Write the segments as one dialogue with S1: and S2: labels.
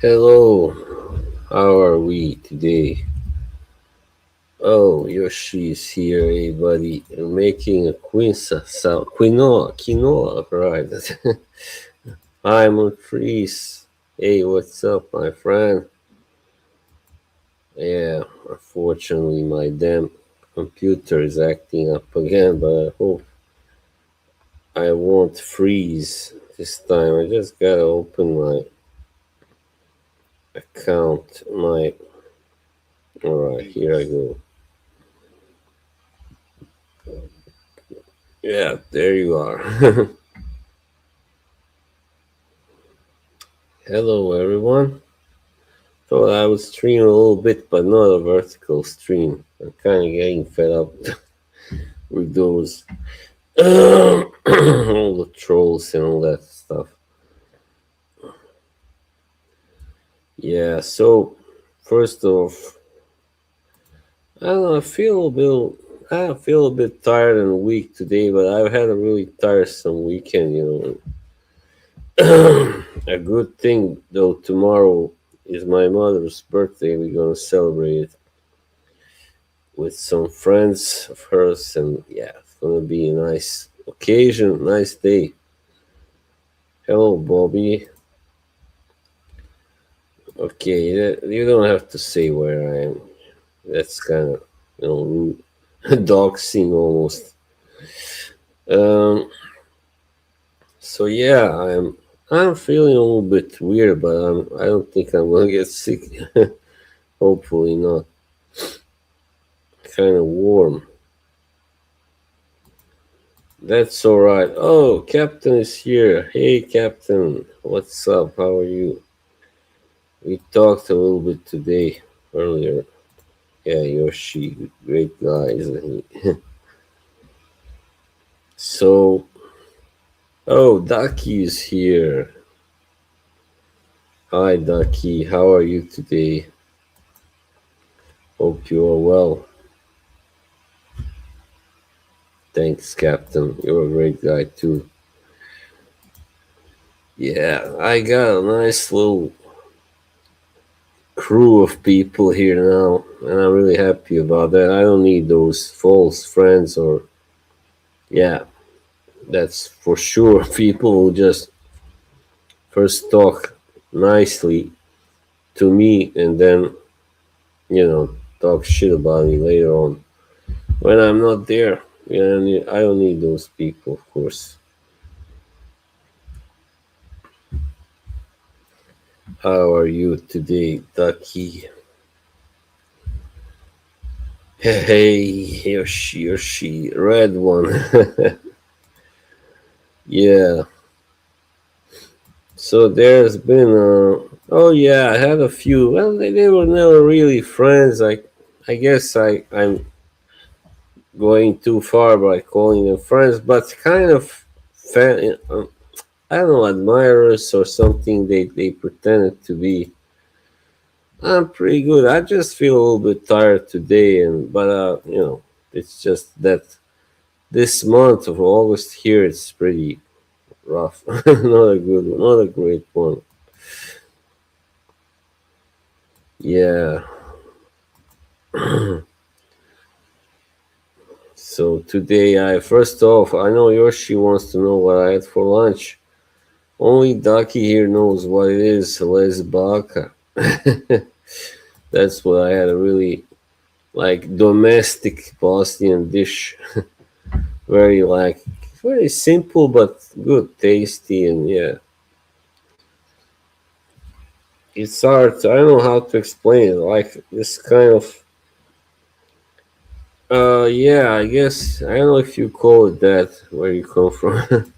S1: Hello, how are we today? Oh, Yoshi is here, everybody. Making a quinoa, right? I'm on trees. Hey, what's up, my friend? Yeah, unfortunately, my damn computer is acting up again, but I hope I won't freeze this time. I just gotta open my account. Alright, here I go. Yeah, there you are. Hello, everyone. Thought I would stream a little bit, but not a vertical stream. I'm kind of getting fed up with those all the trolls and all that stuff. Yeah. So first off, I don't know. I feel a bit tired and weak today, but I've had a really tiresome weekend. A good thing though. Tomorrow is my mother's birthday. We're gonna celebrate it with some friends of hers, and yeah, it's gonna be a nice occasion, nice day. Hello, Bobby. Okay, you don't have to say where I am. That's kind of rude, doxing almost. Um, so yeah, I'm feeling a little bit weird, but I don't think I'm gonna get sick. Hopefully not. Kind of warm. That's all right. Oh, Captain is here. Hey, Captain. What's up? How are you? We talked a little bit today earlier. Yeah, Yoshi, great guy, isn't he? So, oh, Ducky is here. Hi, Ducky. How are you today? Hope you are well. Thanks, Captain. You're a great guy too. Yeah, I got a nice little crew of people here now, and I'm really happy about that. I don't need those false friends or, yeah, that's for sure. People who just first talk nicely to me and then, talk shit about me later on when I'm not there. I don't need those people, of course. How are you today, Ducky? Hey, Yoshi, red one. Yeah. So there's been, oh yeah, I had a few. Well, they were never really friends. I guess I'm going too far by calling them friends, but kind of fan. I don't know, admirers or something. They pretended to be. I'm pretty good. I just feel a little bit tired today, and but it's just that this month of August here it's pretty rough. Not a good one, not a great one. Yeah. So today, I first off, I know Yoshi wants to know what I had for lunch. Only Ducky here knows what it is. Les Baca. That's what I had, a really like domestic Bosnian dish. Very like very simple but good, tasty, and yeah, it's hard. I don't know how to explain it. Like this kind of yeah, I guess I don't know if you call it that where you come from.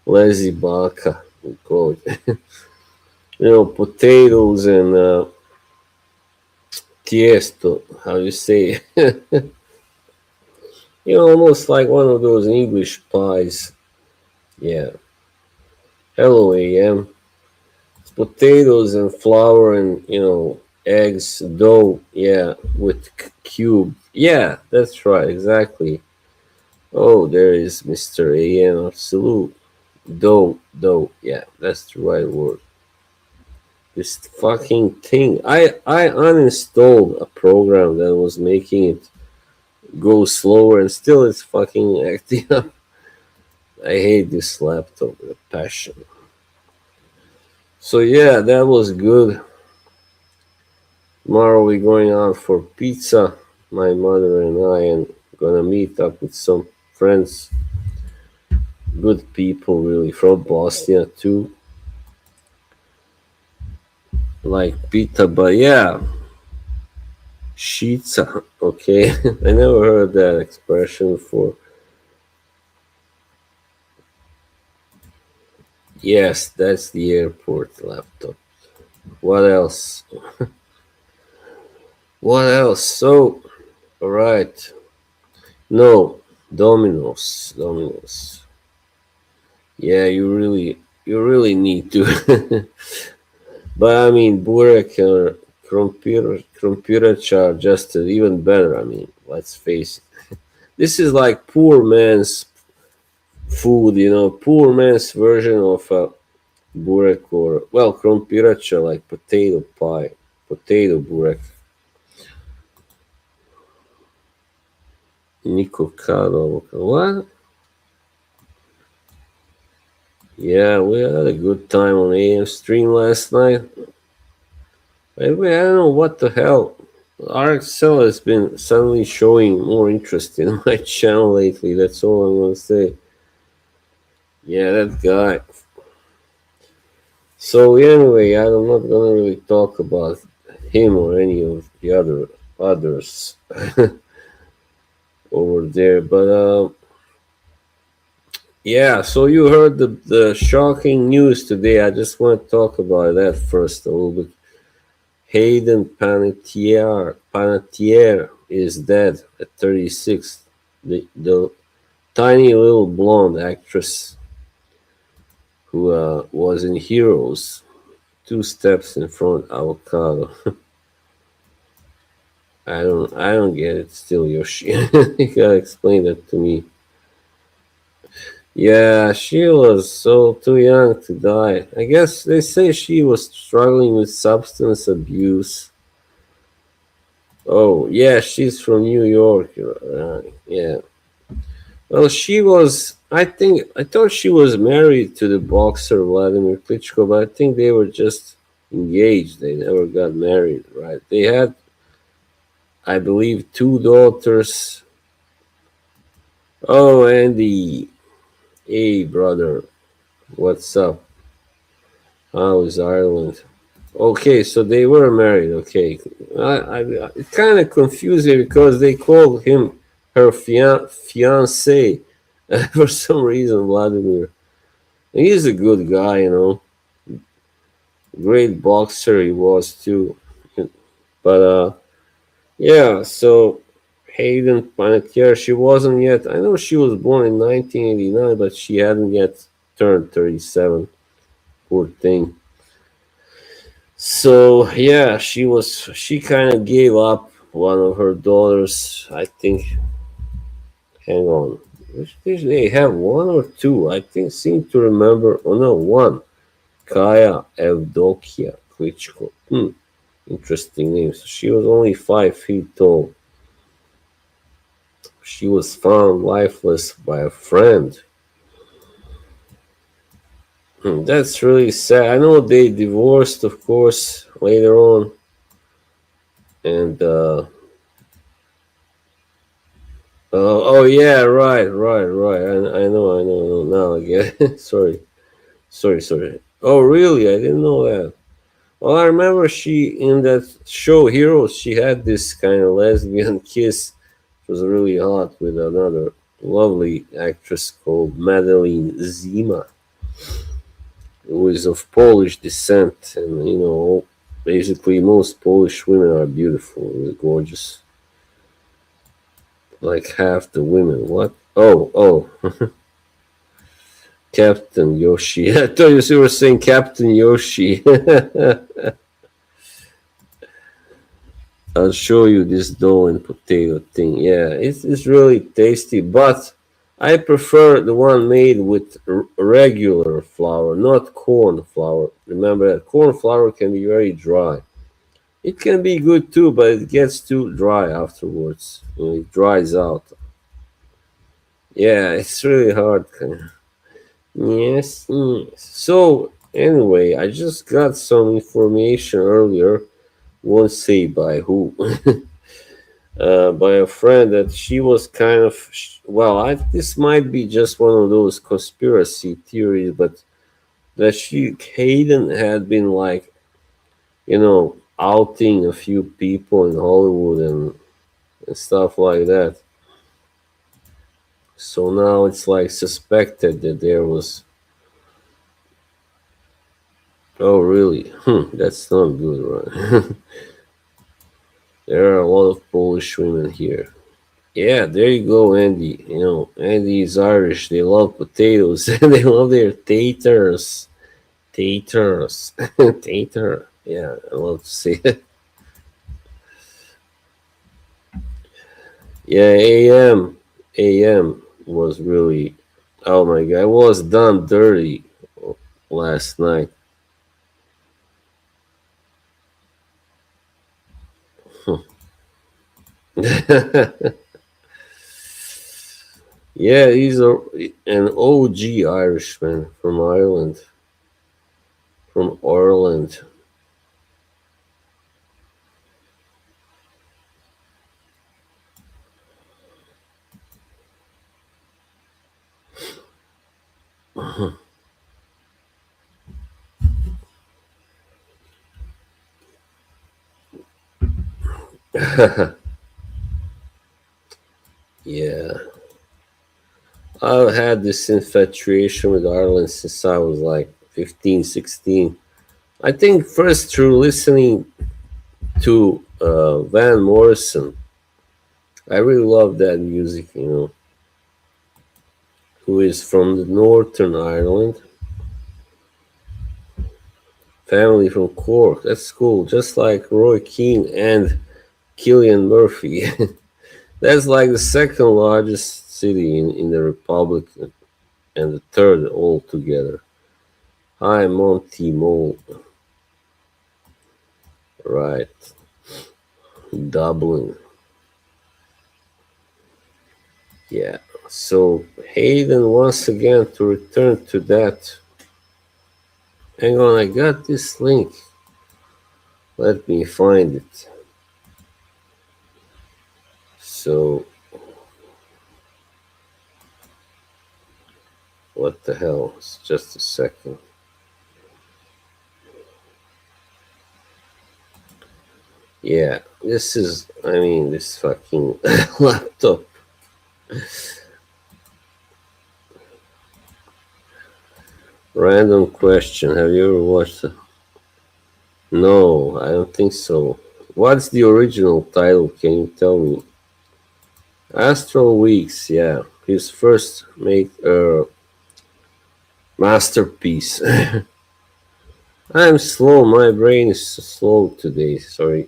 S1: Lazy baka, we call it. Potatoes and tiesto. How you say? It? Almost like one of those English pies. Yeah. Hello, AM. It's potatoes and flour and eggs, dough. Yeah, with cube. Yeah, that's right, exactly. Oh, there is Mr. AM. Absolute dough. Yeah, that's the right word. This fucking thing. I uninstalled a program that was making it go slower, and still it's fucking acting up. I hate this laptop with a passion. So yeah, that was good. Tomorrow we're going out for pizza, my mother and I, and gonna meet up with some friends, good people really from Bosnia too, like pita. But yeah, Shiza. Okay, I never heard that expression before. Yes, that's the airport laptop. What else? What else? So, all right. No, Domino's. Domino's. Yeah, you really need to. But I mean, Burek or Krompirac are just even better. I mean, let's face it. This is like poor man's food, poor man's version of a Burek or, well, Krompirac are like potato pie, potato Burek. Nico Cado. What? Yeah, we had a good time on AM stream last night. By the way, I don't know what the hell. RXL has been suddenly showing more interest in my channel lately. That's all I'm gonna say. Yeah, that guy. So anyway, I'm not gonna really talk about him or any of the others over there. But yeah. So you heard the shocking news today. I just want to talk about that first a little bit. Hayden Panettiere is dead at 36. The tiny little blonde actress who was in Heroes, two steps in front avocado. I don't get it still, Yoshi. You gotta explain that to me. Yeah, she was so too young to die. I guess they say she was struggling with substance abuse. Oh, yeah, she's from New York. Yeah. Well, she was. I thought she was married to the boxer Vladimir Klitschko, but I think they were just engaged. They never got married, right? They had, I believe, two daughters. Oh, Andy, hey brother, what's up? How is Ireland? Okay, so they were married. Okay, it kind of confused me because they called him her fiance for some reason, Vladimir. He's a good guy, great boxer he was too. But yeah, so Hayden Panettiere, she wasn't yet. I know she was born in 1989, but she hadn't yet turned 37. Poor thing. So yeah, she was. She kind of gave up one of her daughters. I think. Hang on. Did they have one or two? I think. Seem to remember. Oh no, one. Kaya Evdokia Klitschko. Interesting name. So she was only 5 feet tall. She was found lifeless by a friend. That's really sad. I know they divorced, of course, later on, and oh yeah, right. I know. Now I get it. Sorry. Oh really? I didn't know that. Well, I remember she in that show Heroes. She had this kind of lesbian kiss. It was really hot with another lovely actress called Madeline Zima, who is of Polish descent, and basically most Polish women are beautiful, gorgeous, like half the women. What? Oh, Captain Yoshi. I thought you were saying Captain Yoshi. I'll show you this dough and potato thing. Yeah, it's really tasty, but I prefer the one made with regular flour, not corn flour. Remember that corn flour can be very dry. It can be good too, but it gets too dry afterwards. It dries out. Yeah, it's really hard. Yes, yes. So, anyway, I just got some information earlier, won't say by who, by a friend that she was kind of, well, this might be just one of those conspiracy theories, but that Hayden had been like, outing a few people in Hollywood and stuff like that. So now it's like suspected that there was. Oh, really? That's not good, right? There are a lot of Polish women here. Yeah, there you go, Andy. Andy is Irish. They love potatoes. They love their taters. Taters. Tater. Yeah, I love to say it. Yeah, AM was really. Oh my god, I was done dirty last night. Yeah, he's an OG Irishman from Ireland. From Ireland. Yeah. I've had this infatuation with Ireland since I was like 15, 16. I think first through listening to Van Morrison. I really love that music, who is from the Northern Ireland. Family from Cork. That's cool. Just like Roy Keane and Killian Murphy. That's like the second largest city in the Republic and the third altogether. Hi, Monty Mole. Right. Dublin. Yeah. So Hayden once again to return to that. Hang on, I got this link. Let me find it. So what the hell? It's just a second. Yeah, this fucking laptop. Random question. Have you ever watched it? No, I don't think so. What's the original title? Can you tell me? Astral Weeks, yeah. His first make masterpiece. I'm slow. My brain is slow today. Sorry.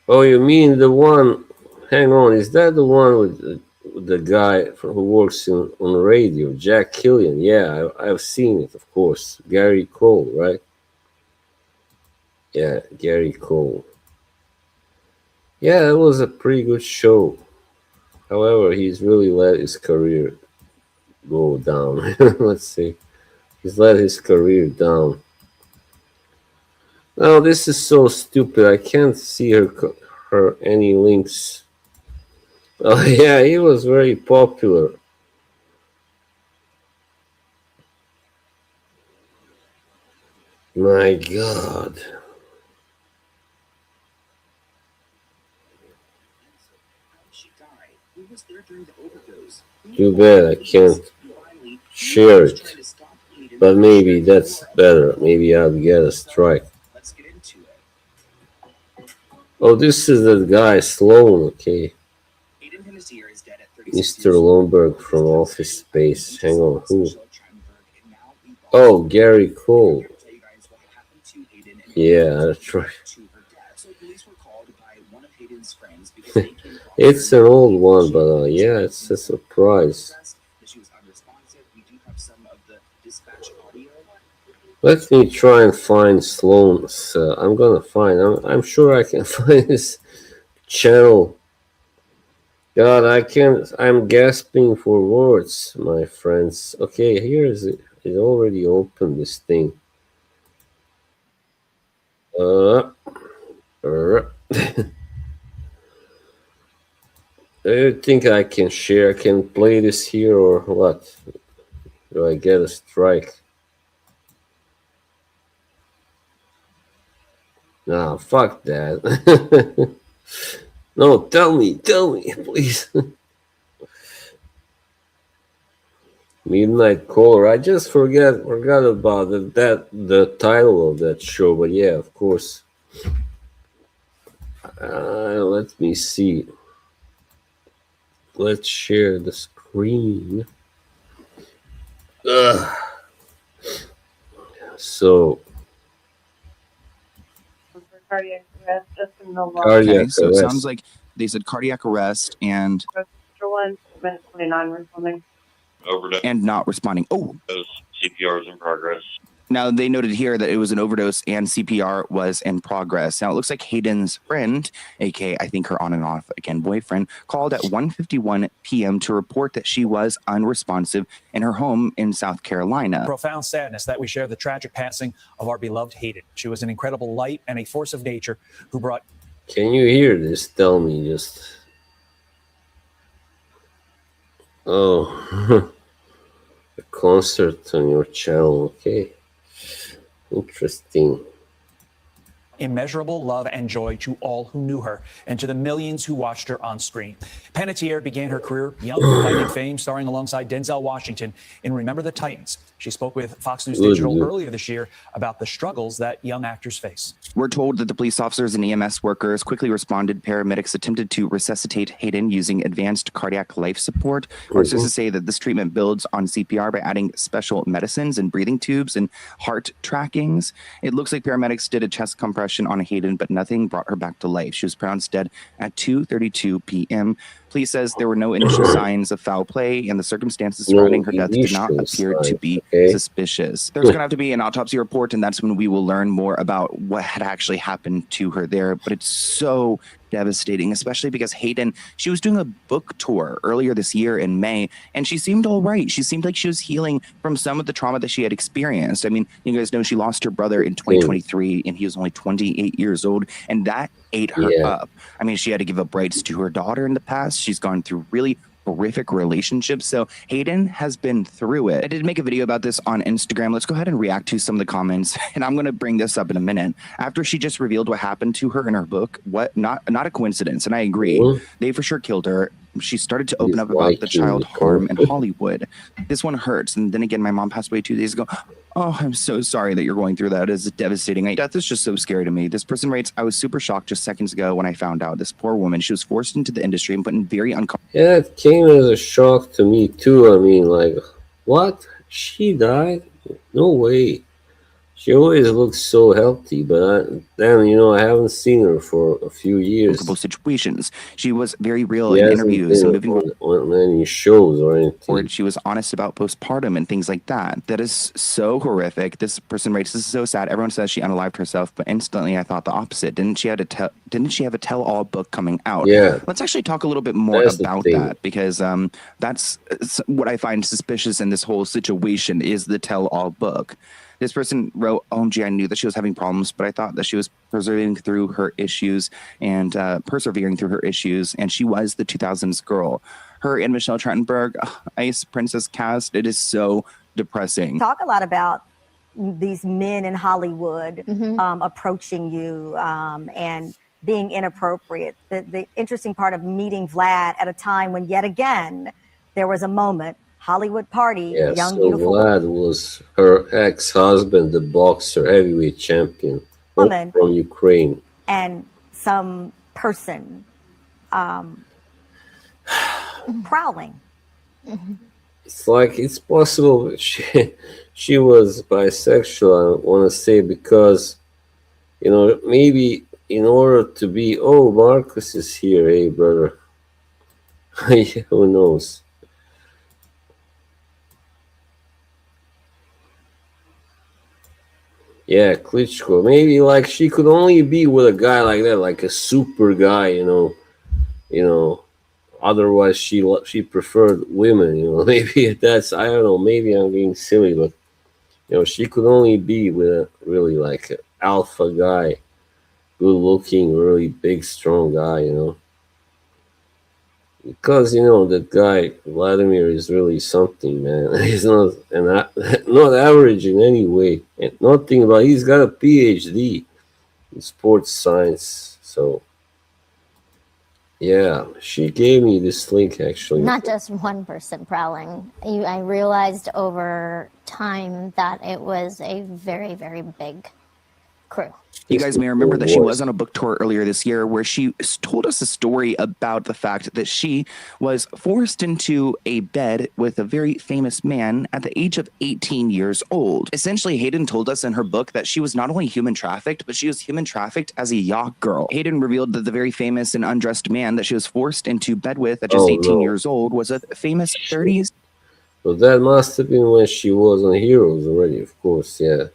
S1: Oh, you mean the one? Hang on. Is that the one with the guy who works on radio, Jack Killian? Yeah, I've seen it, of course. Gary Cole, right? Yeah, Gary Cole. Yeah, it was a pretty good show. However, he's really let his career go down. Let's see. He's let his career down. Now this is so stupid. I can't see her any links. Oh yeah, he was very popular. My God. Too bad I can't share it. But maybe that's better. Maybe I'll get a strike. Oh, this is the guy Sloan. Okay, Mr. Lomberg from Office Space. Hang on, who? Oh, Gary Cole. Yeah, that's right. It's an old one, but yeah, it's a surprise. Let me try and find Sloan's. I'm gonna find. I'm sure I can find his channel. God, I can't. I'm gasping for words, my friends. Okay, here is it. It already opened this thing. Uh, uh, do you think I can share? I can play this here or what? Do I get a strike? Nah, fuck that. No, tell me, please. Midnight Caller. I just forgot about the title of that show, but yeah, of course. Let me see. Let's share the screen. Ugh. So
S2: Cardiac arrest, just in the law.
S3: Okay, so it sounds like they said cardiac arrest and
S2: Extra 1, 29 responding.
S4: Overdose.
S3: and not responding. Oh,
S4: CPR is in progress.
S3: now they noted here that it was an overdose and CPR was in progress. Now it looks like Hayden's friend, aka I think her on and off again boyfriend, called at 1:51 p.m. to report that she was unresponsive in her home in South Carolina.
S5: Profound sadness that we share the tragic passing of our beloved Hayden. She was an incredible light and a force of nature who brought.
S1: Can you hear this? Tell me just. Oh, a concert on your channel. Okay. Interesting.
S5: Immeasurable love and joy to all who knew her and to the millions who watched her on screen. Panettiere began her career young, finding fame, starring alongside Denzel Washington in Remember the Titans. She spoke with Fox News Digital earlier this year about the struggles that young actors face.
S3: We're told that the police officers and EMS workers quickly responded. Paramedics attempted to resuscitate Hayden using advanced cardiac life support. Or just to say that this treatment builds on CPR by adding special medicines and breathing tubes and heart trackings. It looks like paramedics did a chest compression on Hayden, but nothing brought her back to life. She was pronounced dead at 2:32 p.m. Police says there were no initial signs of foul play, and the circumstances surrounding her death did not appear to be suspicious. There's going to have to be an autopsy report, and that's when we will learn more about what had actually happened to her there. But it's so devastating, especially because Hayden, she was doing a book tour earlier this year in May, and she seemed all right. She seemed like she was healing from some of the trauma that she had experienced. I mean, you guys know she lost her brother in 2023, and he was only 28 years old, and that ate her up. I mean, she had to give up rights to her daughter in the past. She's gone through really horrific relationships. So Hayden has been through it. I did make a video about this on Instagram. Let's go ahead and react to some of the comments. And I'm going to bring this up in a minute. After she just revealed what happened to her in her book, not a coincidence. And I agree. They for sure killed her. She started to open up about the child harm in Hollywood. This one hurts. And then again, my mom passed away 2 days ago. Oh, I'm so sorry that you're going through that. It's devastating. Death is just so scary to me. This person writes, I was super shocked just seconds ago when I found out. This poor woman, she was forced into the industry and put in very uncomfortable.
S1: Yeah, it came as a shock to me too. I mean, like, what? She died? No way. She always looks so healthy, but then, I haven't seen her for a few years.
S3: Situations. She was very real in interviews and moving
S1: on any shows or anything.
S3: She was honest about postpartum and things like that. That is so horrific. This person writes, this is so sad. Everyone says she unalived herself, but instantly I thought the opposite. Didn't she have a tell-all book coming out?
S1: Yeah.
S3: Let's actually talk a little bit more about that, because that's what I find suspicious in this whole situation is the tell-all book. This person wrote, OMG, I knew that she was having problems, but I thought that she was persevering through her issues, and she was the 2000s girl. Her and Michelle Trachtenberg, Ice Princess cast, it is so depressing.
S6: Talk a lot about these men in Hollywood approaching you and being inappropriate. The interesting part of meeting Vlad at a time when, yet again, there was a moment, Hollywood party, young, beautiful.
S1: Vlad was her ex-husband, the boxer, heavyweight champion from Ukraine.
S6: And some person prowling.
S1: It's like, it's possible she was bisexual, I want to say, because, maybe in order to be, oh, Marcus is here, hey brother. Who knows? Yeah, Klitschko. Maybe like she could only be with a guy like that, like a super guy, You know. Otherwise, she preferred women. Maybe that's, I don't know. Maybe I'm being silly, but she could only be with a really like an alpha guy, good looking, really big, strong guy. Because that guy Vladimir is really something, man. He's not average in any way, and nothing. But he's got a PhD in sports science. So yeah, she gave me this link actually.
S7: Not just one person prowling. I realized over time that it was a very, very big crew.
S3: You guys may remember that she was on a book tour earlier this year where she told us a story about the fact that she was forced into a bed with a very famous man at the age of 18 years old. Essentially, Hayden told us in her book that she was not only human trafficked, but she was human trafficked as a yacht girl. Hayden revealed that the very famous and undressed man that she was forced into bed with at just 18 years old was a famous 30s.
S1: So that must have been when she was on Heroes already, of course, yeah.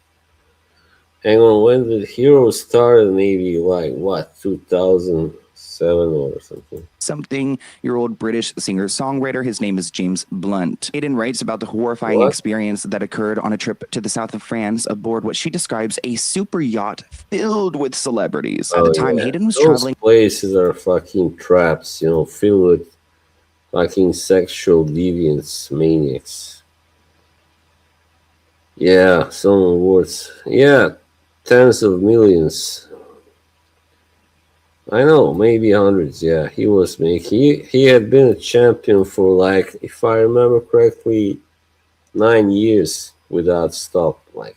S1: Hang on, when did Heroes start? Maybe like what, 2007 or something?
S3: Something-year-old British singer-songwriter. His name is James Blunt. Hayden writes about the horrifying experience that occurred on a trip to the south of France aboard what she describes a super yacht filled with celebrities. At the time, Hayden was traveling.
S1: Places are fucking traps, filled with fucking sexual deviants, maniacs. Yeah, some words. Yeah. Tens of millions. I know, maybe hundreds. Yeah, he was making. He had been a champion for like, if I remember correctly, 9 years without stop, like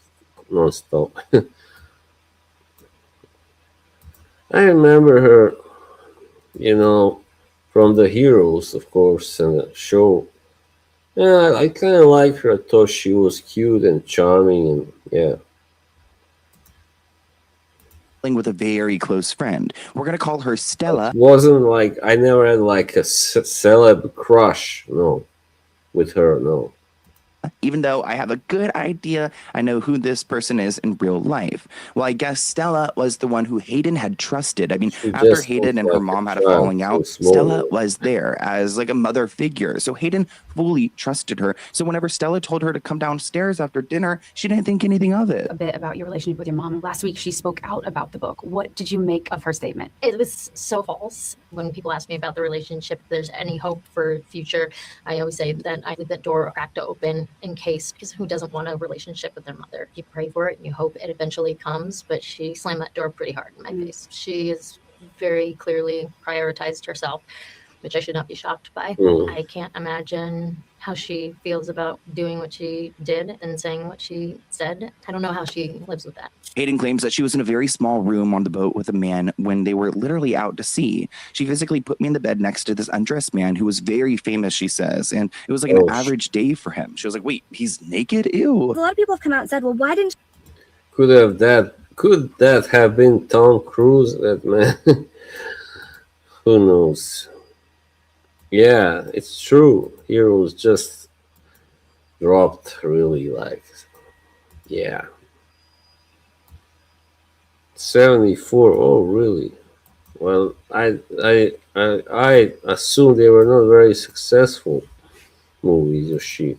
S1: non-stop. I remember her, from the Heroes, of course, and the show. Yeah, I kind of liked her. I thought she was cute and charming, and yeah.
S3: With a very close friend. We're going to call her Stella.
S1: It wasn't like, I never had like a celeb crush, no, with her, no.
S3: Even though I have a good idea, I know who this person is in real life. Well, I guess Stella was the one who Hayden had trusted. I mean, after Hayden and her mom had a falling out, Stella was there as like a mother figure. So Hayden fully trusted her. So whenever Stella told her to come downstairs after dinner, she didn't think anything of it.
S8: A bit about your relationship with your mom. Last week, she spoke out about the book. What did you make of her statement?
S9: It was so false. When people ask me about the relationship, if there's any hope for future, I always say that I leave that door cracked open in case, because who doesn't want a relationship with their mother? You pray for it and you hope it eventually comes, but she slammed that door pretty hard in my face. She is very clearly prioritized herself, which I should not be shocked by. I can't imagine how she feels about doing what she did and saying what she said. I don't know how she lives with that.
S3: Hayden claims that she was in a very small room on the boat with a man when they were literally out to sea. She physically put me in the bed next to this undressed man who was very famous, she says, and it was like an average day for him. She was like, wait, he's naked? Ew.
S10: A lot of people have come out and said, well, why didn't
S1: Could that have been Tom Cruise, that man? Who knows? Yeah, it's true. Heroes just dropped really like, yeah. 74. Oh, really? Well, I assume they were not very successful movies, or she.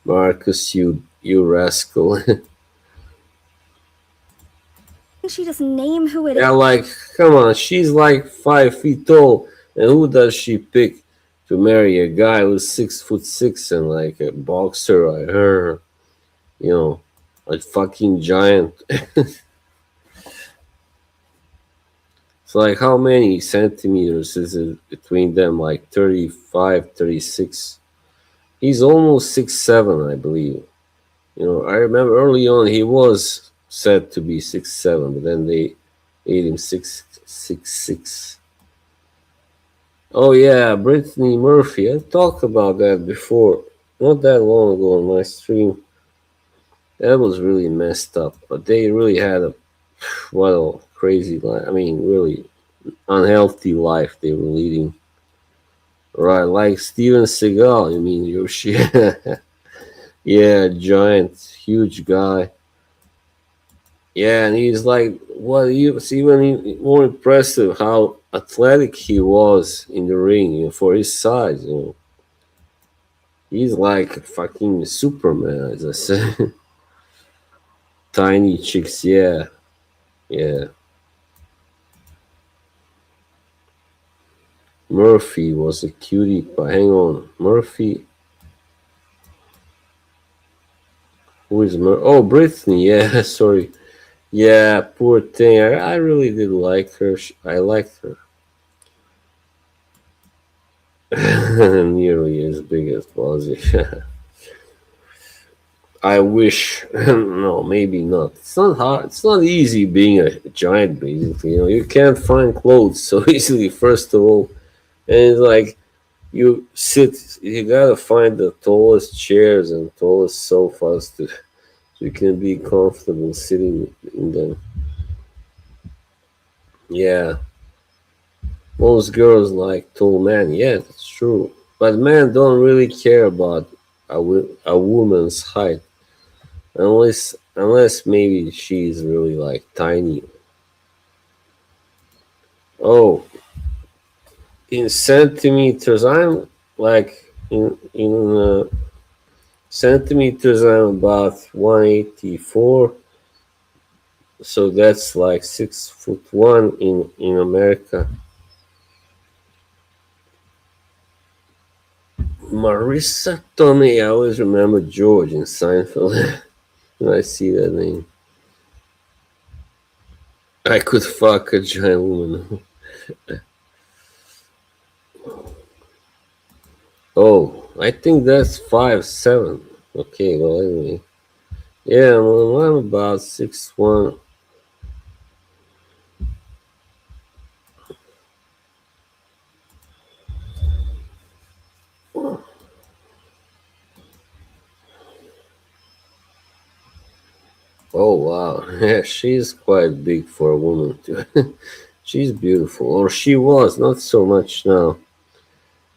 S1: Marcus, you rascal.
S10: she just name who it is?
S1: Yeah, like, come on, she's like 5 feet tall, and who does she pick to marry? A guy who's 6'6" and like a boxer like her, a fucking giant. It's like, how many centimeters is it between them? Like 35, 36. He's almost 6'7", I believe. I remember early on he was said to be 6'7", but then they made him 6'6". Oh yeah, Brittany Murphy. I talked about that before, not that long ago on my stream. That was really messed up. But they really had a what a crazy life. I mean, really unhealthy life they were leading. Right, like Steven Seagal. I mean, you're shit. Yeah, giant, huge guy. Yeah, and he's like, what? It's even more impressive how athletic he was in the ring, for his size. He's like a fucking Superman, as I said. Tiny chicks, yeah, yeah. Murphy was a cutie, but hang on, Murphy. Who is Oh, Brittany, yeah, sorry. Yeah, poor thing. I really did like her. I liked her. Nearly as big as Bozzy. I wish. No, maybe not. It's not hard. It's not easy being a giant, basically. You can't find clothes so easily, first of all. And it's like, you gotta find the tallest chairs and tallest sofas so you can be comfortable sitting in them. Yeah. Most girls like tall men. Yeah, that's true. But men don't really care about a woman's height unless maybe she's really like tiny. Oh, in centimeters, I'm like in centimeters, I'm about 184. So that's like 6'1" in America. Marissa Tomei, I always remember George in Seinfeld when I see that name. I could fuck a giant woman. Oh, I think that's 5'7". Okay, well anyway. Yeah, well, I'm about 6'1". Oh wow, yeah, she's quite big for a woman too. She's beautiful, or she was, not so much now.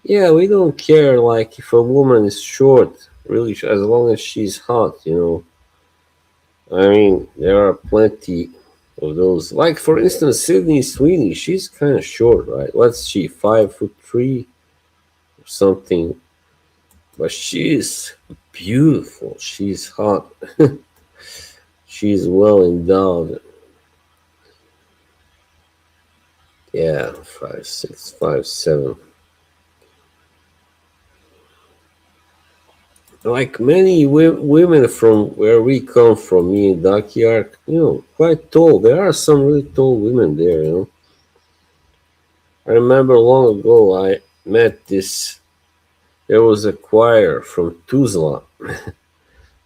S1: Yeah, we don't care like if a woman is short, really, as long as she's hot. I mean, there are plenty of those. Like for instance, Sydney Sweeney, she's kind of short, right? What's she, 5'3" or something? But she's beautiful. She's hot. She's well endowed. Yeah, 5'6", 5'7". Like many women from where we come from, me and Ducky are, quite tall. There are some really tall women there. I remember long ago I met there was a choir from Tuzla,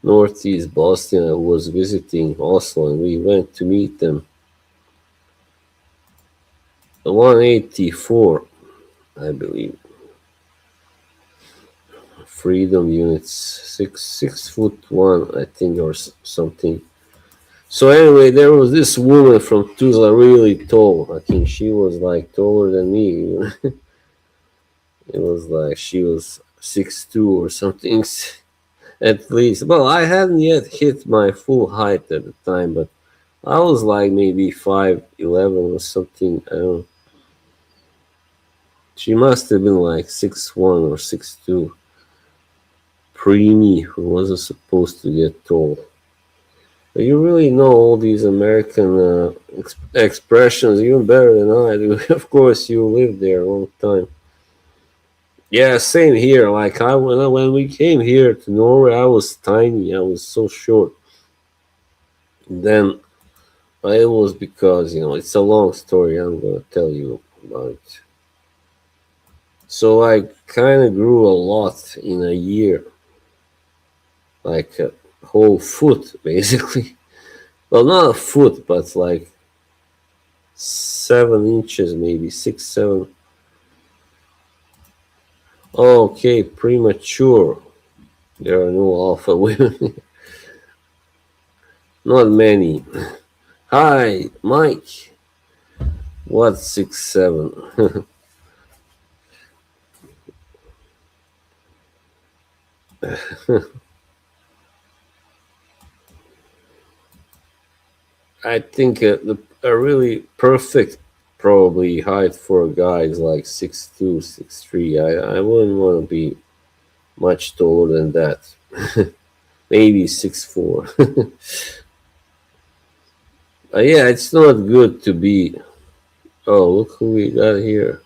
S1: northeast Boston, who was visiting Oslo, and we went to meet them. The 184, I believe. Freedom units, 6'1", I think, or something. So anyway, there was this woman from Tuzla, really tall. I think she was like taller than me. It was like she was 6'2" or something, at least. Well, I hadn't yet hit my full height at the time, but I was like maybe 5'11" or something. I don't know. She must have been like 6'1" or 6'2". Preemie, who wasn't supposed to get tall. But you really know all these American expressions even better than I do. Of course, you lived there a long time. Yeah, same here. Like when we came here to Norway, I was tiny. I was so short. And then it was because it's a long story. I'm gonna tell you about it. So I kind of grew a lot in a year, like a whole foot, basically. Well, not a foot, but like 7 inches, maybe 6, 7. Okay, premature. There are no alpha women. Not many. Hi, Mike. What 6'7"? I think a really perfect probably height for a guy is like 6'2", 6'3". I wouldn't want to be much taller than that. Maybe 6'4". Yeah, it's not good to be. Oh, look who we got here.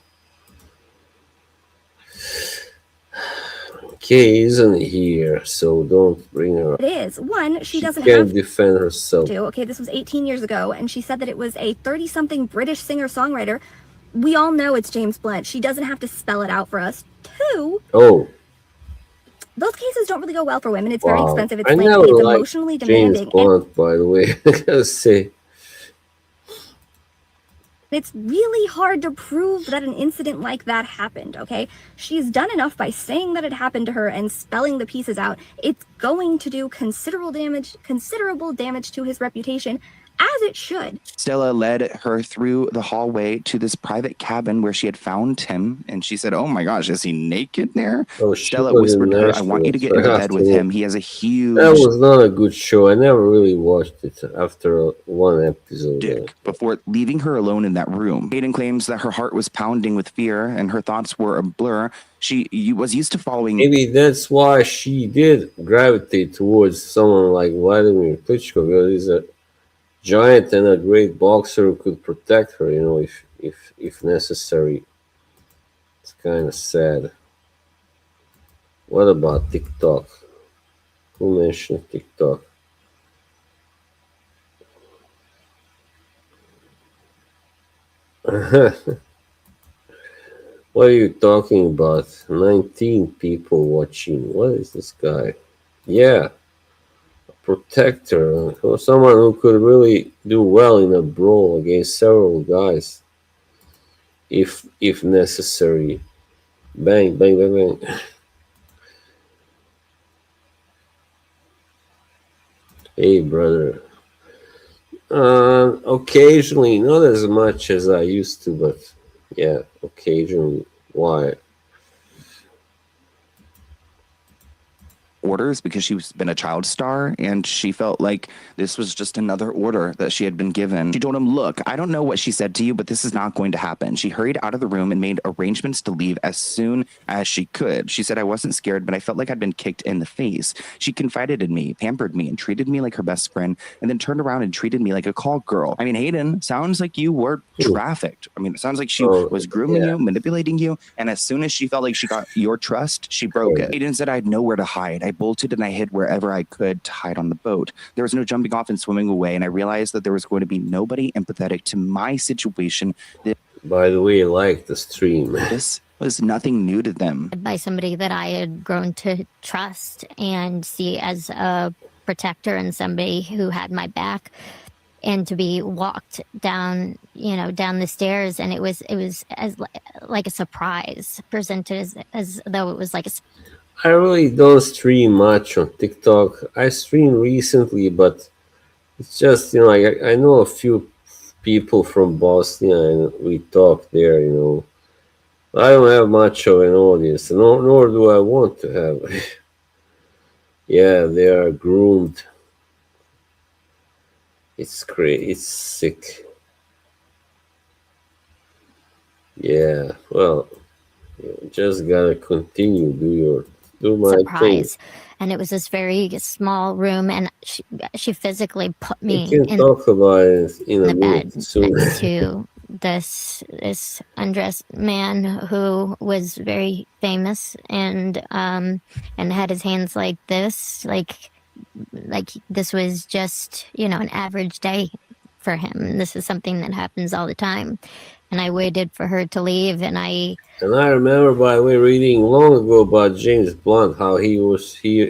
S1: Kay isn't here, so don't bring her up.
S10: It is. One, she doesn't
S1: can't
S10: have
S1: defend herself.
S10: to. Okay, this was 18 years ago, and she said that it was a 30-something British singer-songwriter. We all know it's James Blunt. She doesn't have to spell it out for us. Two,
S1: Oh,
S10: those cases don't really go well for women. It's very
S1: wow.
S10: expensive. It's
S1: I
S10: lengthy.
S1: never
S10: It's
S1: liked
S10: emotionally
S1: James
S10: demanding. And
S1: Blunt, by the way. I gotta say.
S10: it's really hard to prove that an incident like that happened, okay? She's done enough by saying that it happened to her and spelling the pieces out. It's going to do considerable damage to his reputation, as it should.
S3: Stella led her through the hallway to this private cabin where she had found Tim, and she said, "Oh my gosh, is he naked there?"
S1: Oh, she
S3: Stella
S1: was in
S3: whispered to her, "I want you to
S1: Nashville,
S3: get
S1: so I
S3: into
S1: have
S3: bed
S1: to
S3: with
S1: look.
S3: him. He has a huge
S1: That was not a good show. I never really watched it after one episode.
S3: dick." Before leaving her alone in that room, Hayden claims that her heart was pounding with fear and her thoughts were a blur. She was used to following.
S1: Maybe that's why she did gravitate towards someone like Vladimir Klitschko, because he's a giant and a great boxer who could protect her, you know, if necessary. It's kind of sad. What about TikTok? Who mentioned TikTok? What are you talking about? 19 people watching. What is this guy? Yeah, a protector, or someone who could really do well in a brawl against several guys, if necessary. Bang, bang, bang, bang. Hey, brother. Occasionally, not as much as I used to, but yeah, occasionally. Why?
S3: Orders because she's been a child star and she felt like this was just another order that she had been given. She told him, "Look, I don't know what she said to you, but this is not going to happen." She hurried out of the room and made arrangements to leave as soon as she could. She said, "I wasn't scared, but I felt like I'd been kicked in the face." She confided in me, pampered me, and treated me like her best friend, and then turned around and treated me like a call girl. I mean, Hayden, sounds like you were trafficked. I mean, it sounds like she was grooming you, manipulating you, and as soon as she felt like she got your trust, she broke it. Hayden said, "I had nowhere to hide. I bolted and I hid wherever I could to hide on the boat. There was no jumping off and swimming away, and I realized that there was going to be nobody empathetic to my situation."
S1: By the way, like the stream.
S3: This was nothing new to them.
S7: By somebody that I had grown to trust and see as a protector and somebody who had my back, and to be walked down, down the stairs, and it was as like a surprise, presented as though it was like a.
S1: I really don't stream much on TikTok. I streamed recently, but it's just, I know a few people from Bosnia and we talk there, I don't have much of an audience, nor do I want to have. Yeah, they are groomed. It's great. It's sick. Yeah, well, just gotta continue, do my
S7: surprise
S1: thing.
S7: And it was this very small room, and she physically put me
S1: We can
S7: in
S1: talk about it in
S7: the
S1: a minute
S7: bed
S1: soon.
S7: next to this undressed man who was very famous and had his hands like this, like this was just an average day for him. This is something that happens all the time. And I waited for her to leave, and I
S1: remember, by the way, reading long ago about James Blunt, how he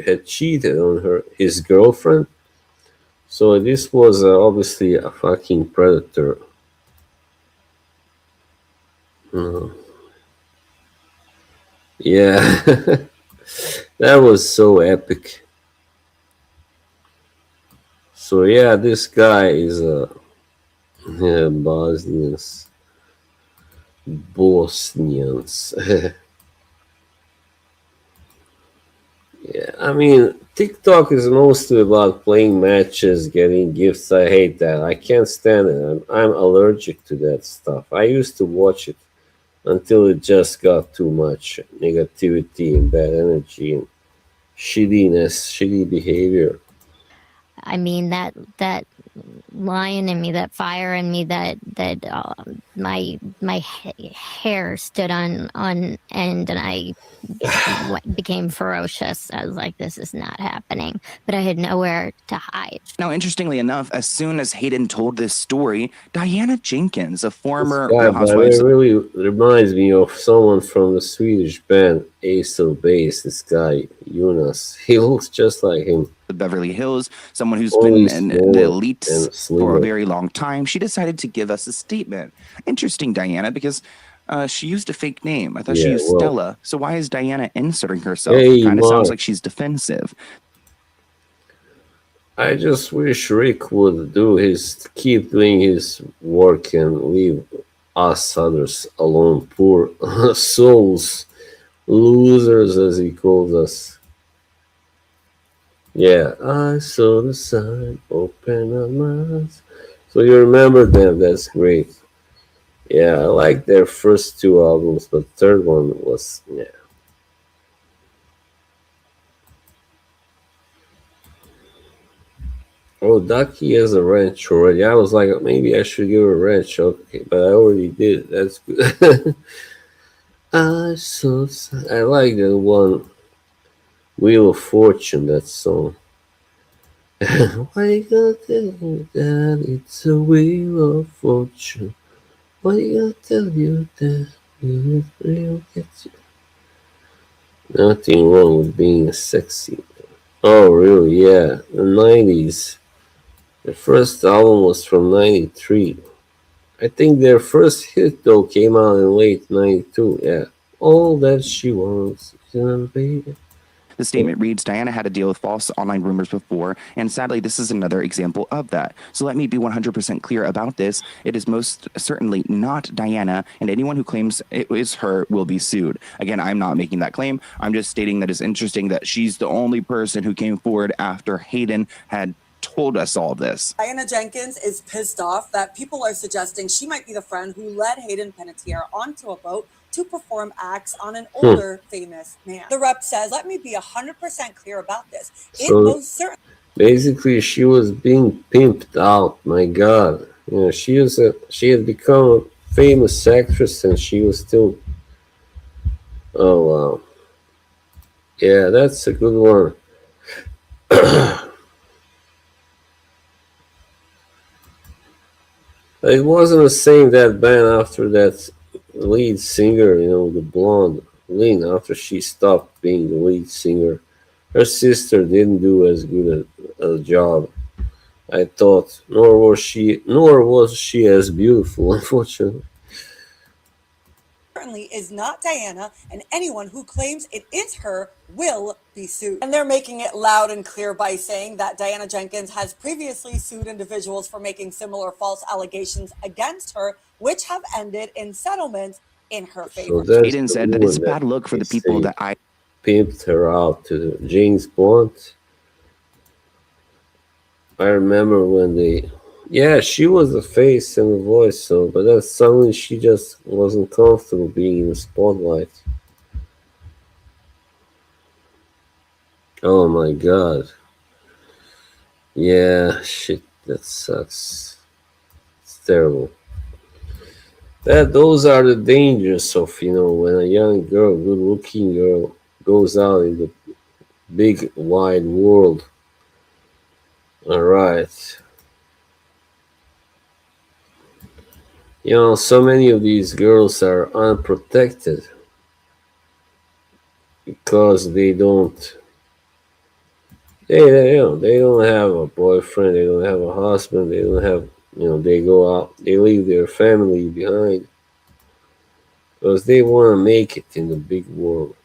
S1: had cheated on his girlfriend. So this was obviously a fucking predator. Yeah, that was so epic. So yeah, this guy is a Bosnians. Bosnians. Yeah, I mean, TikTok is mostly about playing matches, getting gifts. I hate that. I can't stand it. I'm allergic to that stuff. I used to watch it until it just got too much negativity and bad energy and shittiness, shitty behavior.
S7: I mean, that lion in me, that fire in me, that my hair stood on end, and I became ferocious. I was like, this is not happening, but I had nowhere to hide.
S3: Now, interestingly enough, as soon as Hayden told this story, Diana Jenkins, a former
S1: This guy,
S3: Real
S1: by the way,
S3: Housewives
S1: really reminds me of someone from the Swedish band Ace of Base. This guy, Jonas. He looks just like him.
S3: of Beverly Hills, someone who's
S1: Only
S3: been in
S1: smaller
S3: the elites
S1: and
S3: for
S1: slimmer.
S3: a very long time, she decided to give us a statement. Interesting, Diana, because she used a fake name. I thought she
S1: Yeah,
S3: used
S1: well-
S3: Stella. So why is Diana inserting herself?
S1: Hey,
S3: Kind of sounds
S1: Mark.
S3: like she's defensive.
S1: I just wish Rick would keep doing his work and leave us others alone, poor souls, losers as he calls us. Yeah, I saw the sign, open up my eyes. So you remember them? That's great. Yeah, I like their first two albums, but the third one was Oh, Ducky has a wrench already. I was like, maybe I should give her a wrench. Okay, but I already did. That's good. I like that one. Wheel of Fortune, that song. Why you gonna tell you that it's a wheel of fortune? Why you gonna tell you that you will get you? Nothing wrong with being sexy. Oh, really? Yeah, the 90s. The first album was from 93. I think their first hit, though, came out in late 92. Yeah. All that she wants is a baby.
S3: The statement reads, Diana had to deal with false online rumors before, and sadly, this is another example of that. So let me be 100% clear about this. It is most certainly not Diana, and anyone who claims it is her will be sued. Again, I'm not making that claim. I'm just stating that it's interesting that she's the only person who came forward after Hayden had told us all this.
S11: Diana Jenkins is pissed off that people are suggesting she might be the friend who led Hayden Panettiere onto a boat to perform acts on an older famous man. The rep says, let me be 100% clear about this. It
S1: So
S11: most certainly
S1: basically, she was being pimped out. My God, you know, she had become a famous actress, and she was still. Oh wow, yeah, that's a good one. It wasn't the same that band after that lead singer, you know, the blonde Lynn. After she stopped being the lead singer, her sister didn't do as good a job, I thought. Nor was she as beautiful, unfortunately.
S11: is not Diana, and anyone who claims it is her will be sued. And they're making it loud and clear by saying that Diana Jenkins has previously sued individuals for making similar false allegations against her, which have ended in settlements in her favor.
S1: So that's
S3: Hayden
S1: the
S3: said that it's a
S1: woman
S3: bad look for
S1: they
S3: the people
S1: say
S3: that I
S1: pimped her out to James Bond. I remember when she was the face and the voice, but then suddenly she just wasn't comfortable being in the spotlight. Oh my God. Yeah, shit, that sucks. It's terrible. Those are the dangers of, when a young girl, good-looking girl, goes out in the big wide world. All right. So many of these girls are unprotected because they don't have a boyfriend, they don't have a husband, they don't have, they go out, they leave their family behind because they want to make it in the big world,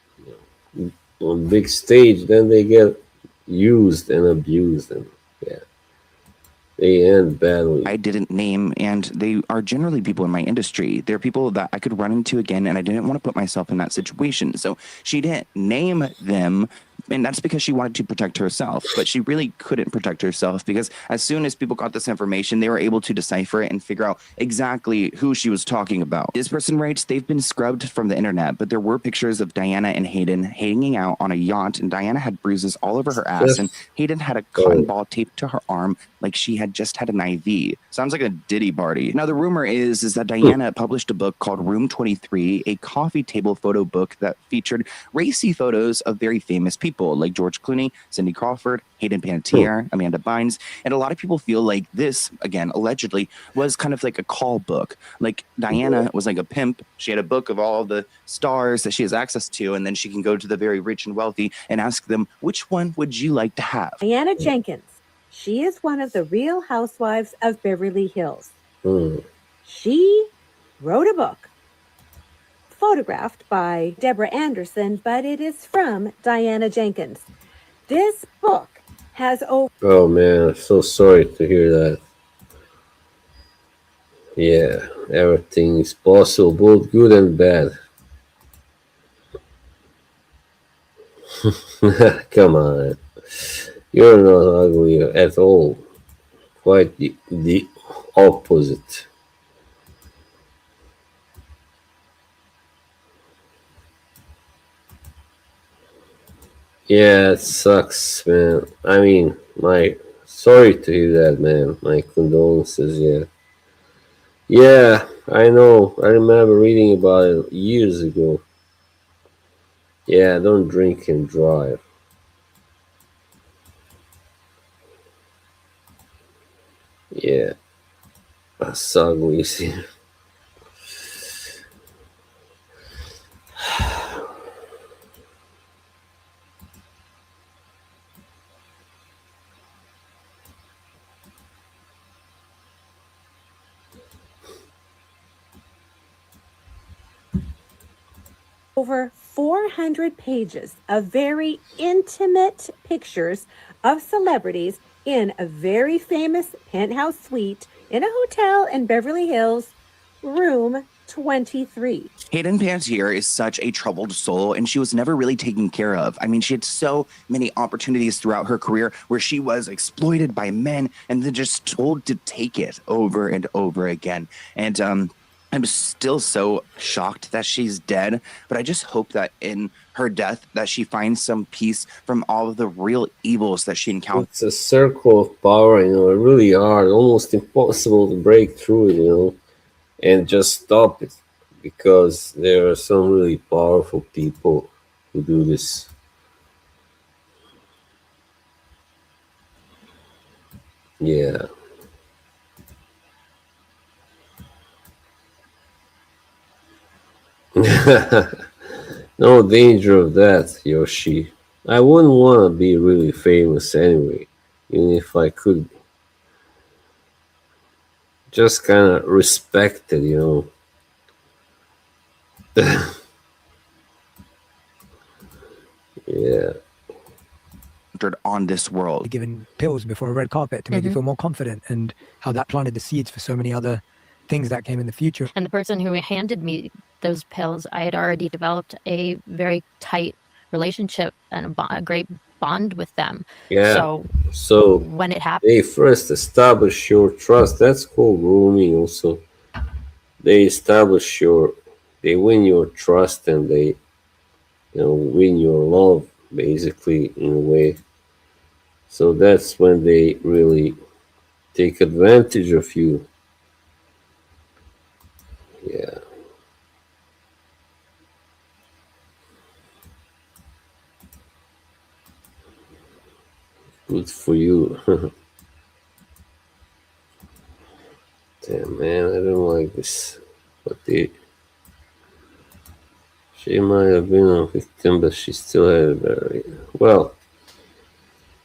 S1: on big stage. Then they get used and abused, and they end badly.
S3: I didn't name, and they are generally people in my industry. They're people that I could run into again, and I didn't want to put myself in that situation. So she didn't name them, and that's because she wanted to protect herself. But she really couldn't protect herself because as soon as people got this information, they were able to decipher it and figure out exactly who she was talking about. This person writes, they've been scrubbed from the internet, but there were pictures of Diana and Hayden hanging out on a yacht, and Diana had bruises all over her ass, and Hayden had a cotton ball taped to her arm like she had just had an IV. Sounds like a Diddy party. Now, the rumor is that Diana published a book called Room 23, a coffee table photo book that featured racy photos of very famous people like George Clooney, Cindy Crawford, Hayden Panettiere, Amanda Bynes. And a lot of people feel like this, again, allegedly, was kind of like a call book. Like Diana was like a pimp. She had a book of all the stars that she has access to, and then she can go to the very rich and wealthy and ask them, which one would you like to have?
S12: Diana Jenkins. She is one of the Real Housewives of Beverly Hills. She wrote a book photographed by Deborah Anderson, but it is from Diana Jenkins. This book has over...
S1: Oh man, I'm so sorry to hear that. Yeah, everything is possible, both good and bad. Come on. You're not ugly at all. Quite the opposite. Yeah, it sucks, man. I mean, sorry to hear that, man. My condolences, yeah. Yeah, I know. I remember reading about it years ago. Yeah, don't drink and drive. Yeah. That's ugly, see.
S12: over 400 pages of very intimate pictures of celebrities in a very famous penthouse suite in a hotel in Beverly Hills, room 23.
S3: Hayden Panettiere is such a troubled soul, and she was never really taken care of. I mean, she had so many opportunities throughout her career where she was exploited by men and then just told to take it over and over again. And I'm still so shocked that she's dead, but I just hope that in her death that she finds some peace from all of the real evils that she encountered.
S1: It's a circle of power, you know, really hard, almost impossible to break through it, you know, and just stop it, because there are some really powerful people who do this. Yeah. No danger of that, Yoshi. I wouldn't want to be really famous anyway, even if I could. Just kind of respected, you know. Yeah.
S3: On this world.
S13: Given pills before a red carpet to make you feel more confident, and how that planted the seeds for so many other things that came in the future.
S7: And the person who handed me those pills, I had already developed a very tight relationship and a great bond with them.
S1: Yeah. So
S7: when it happened,
S1: they first establish your trust. That's called grooming also. They win your trust, and they, you know, win your love, basically, in a way. So that's when they really take advantage of you. Yeah. Good for you. Damn, man, I don't like this. But she might have been a victim, but she still had it very well.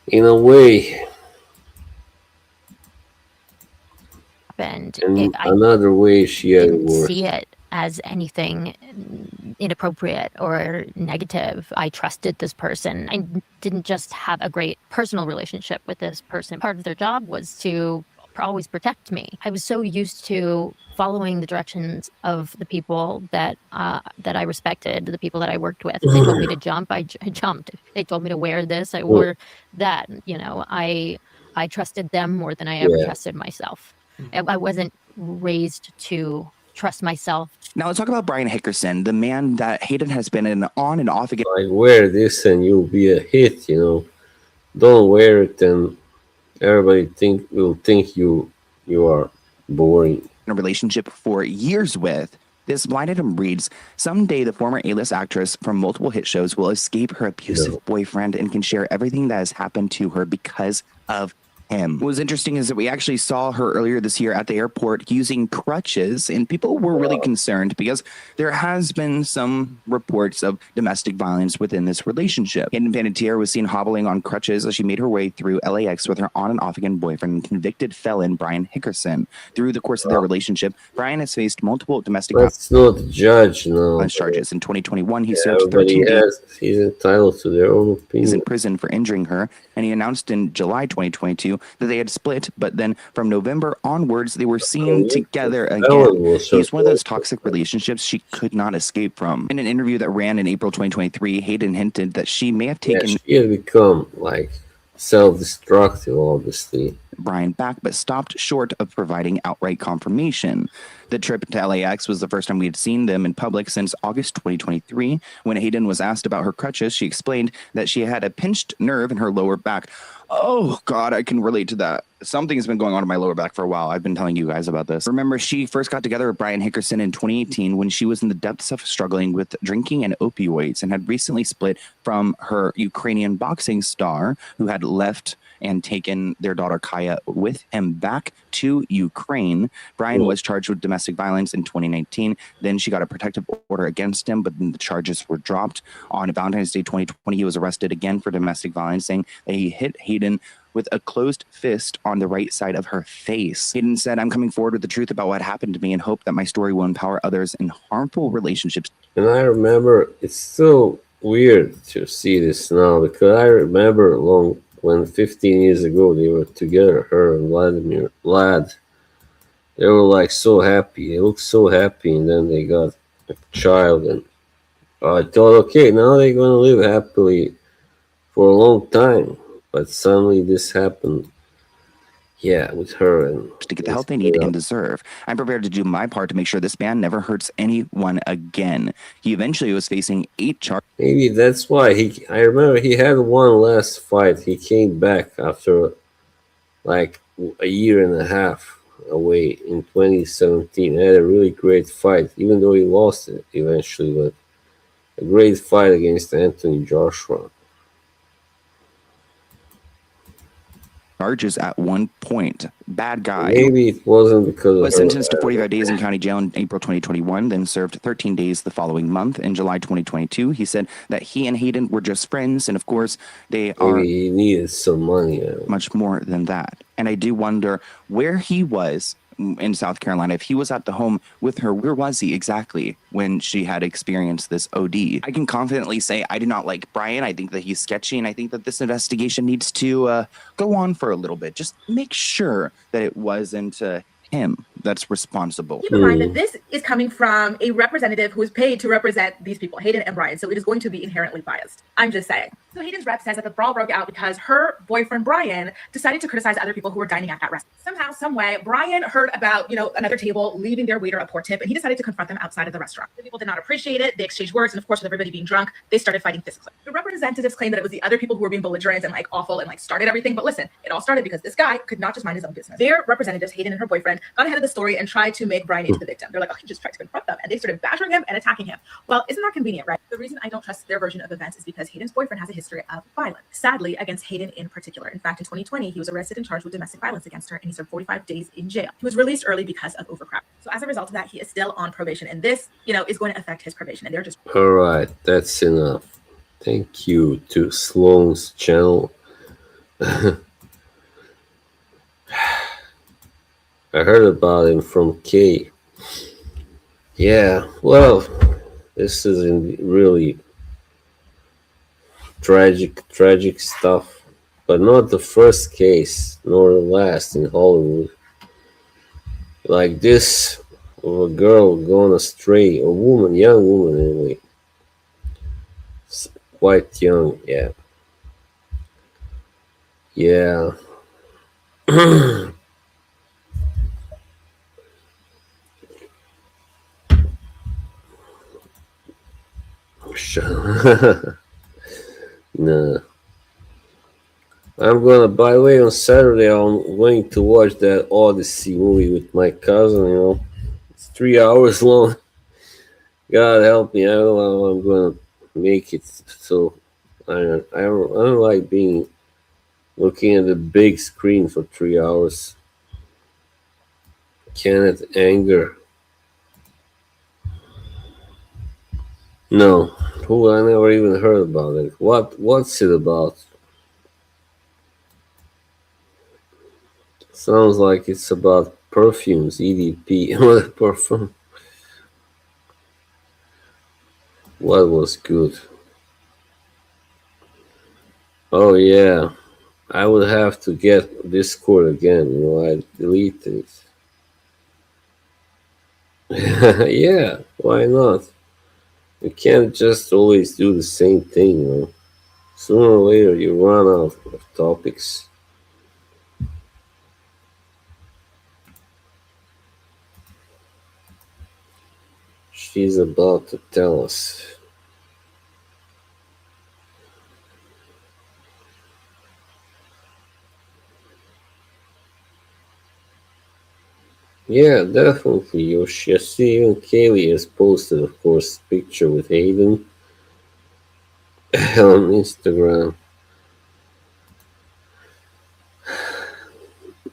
S1: In a way.
S7: and
S1: another way she had it worse.
S7: See it as anything inappropriate or negative. I trusted this person. I didn't just have a great personal relationship with this person. Part of their job was to always protect me. I was so used to following the directions of the people that I respected, the people that I worked with. If they told me to jump, I jumped. If they told me to wear this, I wore that. You know, I trusted them more than I ever trusted myself. I wasn't raised to trust myself.
S3: Now let's talk about Brian Hickerson, the man that Hayden has been in on and off again.
S1: Like, wear this and you'll be a hit, you know. Don't wear it and everybody will think you are boring.
S3: In a relationship for years with. This blind item reads, someday the former A-list actress from multiple hit shows will escape her abusive boyfriend and can share everything that has happened to her because of him. What was interesting is that we actually saw her earlier this year at the airport using crutches, and people were really concerned because there has been some reports of domestic violence within this relationship. Hayden Panettiere was seen hobbling on crutches as she made her way through LAX with her on and off again boyfriend and convicted felon Brian Hickerson. Through the course of their relationship, Brian has faced multiple domestic
S1: violence judge, no.
S3: charges. In 2021, he served 13 days.
S1: He's entitled to their own opinion.
S3: He's in prison for injuring her, and he announced in July 2022 that they had split, but then from November onwards, they were seen together again. He's one of those toxic relationships she could not escape from. In an interview that ran in April 2023, Hayden hinted that she may have taken
S1: she had become like self-destructive, obviously.
S3: Brian back, but stopped short of providing outright confirmation. The trip to LAX was the first time we had seen them in public since August 2023. When Hayden was asked about her crutches, she explained that she had a pinched nerve in her lower back. Oh, God, I can relate to that. Something's been going on in my lower back for a while. I've been telling you guys about this. Remember, she first got together with Brian Hickerson in 2018 when she was in the depths of struggling with drinking and opioids and had recently split from her Ukrainian boxing star who had left and taken their daughter Kaya with him back to Ukraine. Brian was charged with domestic violence in 2019. Then she got a protective order against him, but then the charges were dropped. On Valentine's Day 2020, he was arrested again for domestic violence, saying that he hit Hayden with a closed fist on the right side of her face. Hayden said, I'm coming forward with the truth about what happened to me and hope that my story will empower others in harmful relationships.
S1: And I remember, it's so weird to see this now, because I remember when 15 years ago they were together, her and Vlad. They were like so happy. They looked so happy, and then they got a child, and I thought, okay, now they're going to live happily for a long time. But suddenly this happened, with her. And
S3: to get the help they need and deserve. I'm prepared to do my part to make sure this man never hurts anyone again. He eventually was facing 8 charges.
S1: Maybe that's why I remember he had one last fight. He came back after like a year and a half away in 2017. He had a really great fight, even though he lost it eventually, but a great fight against Anthony Joshua.
S3: Charges at one point. Bad guy.
S1: Maybe it wasn't because of
S3: was sentenced to 45 days in county jail in April 2021, then served 13 days the following month. In July 2022, he said that he and Hayden were just friends, and of course, they are.
S1: He needed some money.
S3: Much more than that. And I do wonder where he was in South Carolina. If he was at the home with her, where was he exactly when she had experienced this OD? I can confidently say I do not like Brian. I think that he's sketchy, and I think that this investigation needs to go on for a little bit. Just make sure that it wasn't him that's responsible.
S14: Keep in mind that this is coming from a representative who is paid to represent these people, Hayden and Brian, so it is going to be inherently biased. I'm just saying. So Hayden's rep says that the brawl broke out because her boyfriend Brian decided to criticize other people who were dining at that restaurant. Somehow, some way, Brian heard about, another table leaving their waiter a poor tip, and he decided to confront them outside of the restaurant. The people did not appreciate it. They exchanged words, and of course, with everybody being drunk, they started fighting physically. The representatives claimed that it was the other people who were being belligerent and awful and started everything. But listen, it all started because this guy could not just mind his own business. Their representatives, Hayden and her boyfriend, got ahead of the story and tried to make Brian into the victim. They're like, oh, he just tried to confront them, and they started bashing him and attacking him. Well, isn't that convenient, right? The reason I don't trust their version of events is because Hayden's boyfriend has a history of violence, sadly, against Hayden in particular. In fact, in 2020, he was arrested and charged with domestic violence against her, and he served 45 days in jail. He was released early because of overcrowding. So as a result of that, he is still on probation, and this, is going to affect his probation, and they're just...
S1: All right, that's enough. Thank you to Sloan's channel. I heard about him from Kay. Yeah, well, this is really tragic stuff, but not the first case, nor the last in Hollywood. like this of a girl gone astray, a woman, young woman anyway, quite young, yeah. Yeah. No. I'm gonna, by the way, on Saturday, I'm going to watch that Odyssey movie with my cousin, you know. It's 3 hours long. God help me, I don't know how I'm gonna make it. So, I don't like looking at the big screen for 3 hours. Kenneth Anger. No. Who? I never even heard about it. What's it about? Sounds like it's about perfumes, EDP. What perfume? What was good? Oh yeah, I would have to get Discord again. You know, I deleted it. Yeah, why not? You can't just always do the same thing. You know, sooner or later you run out of topics. She's about to tell us. Yeah, definitely. Yoshi. I see even Kaylee has posted, of course, a picture with Hayden on Instagram.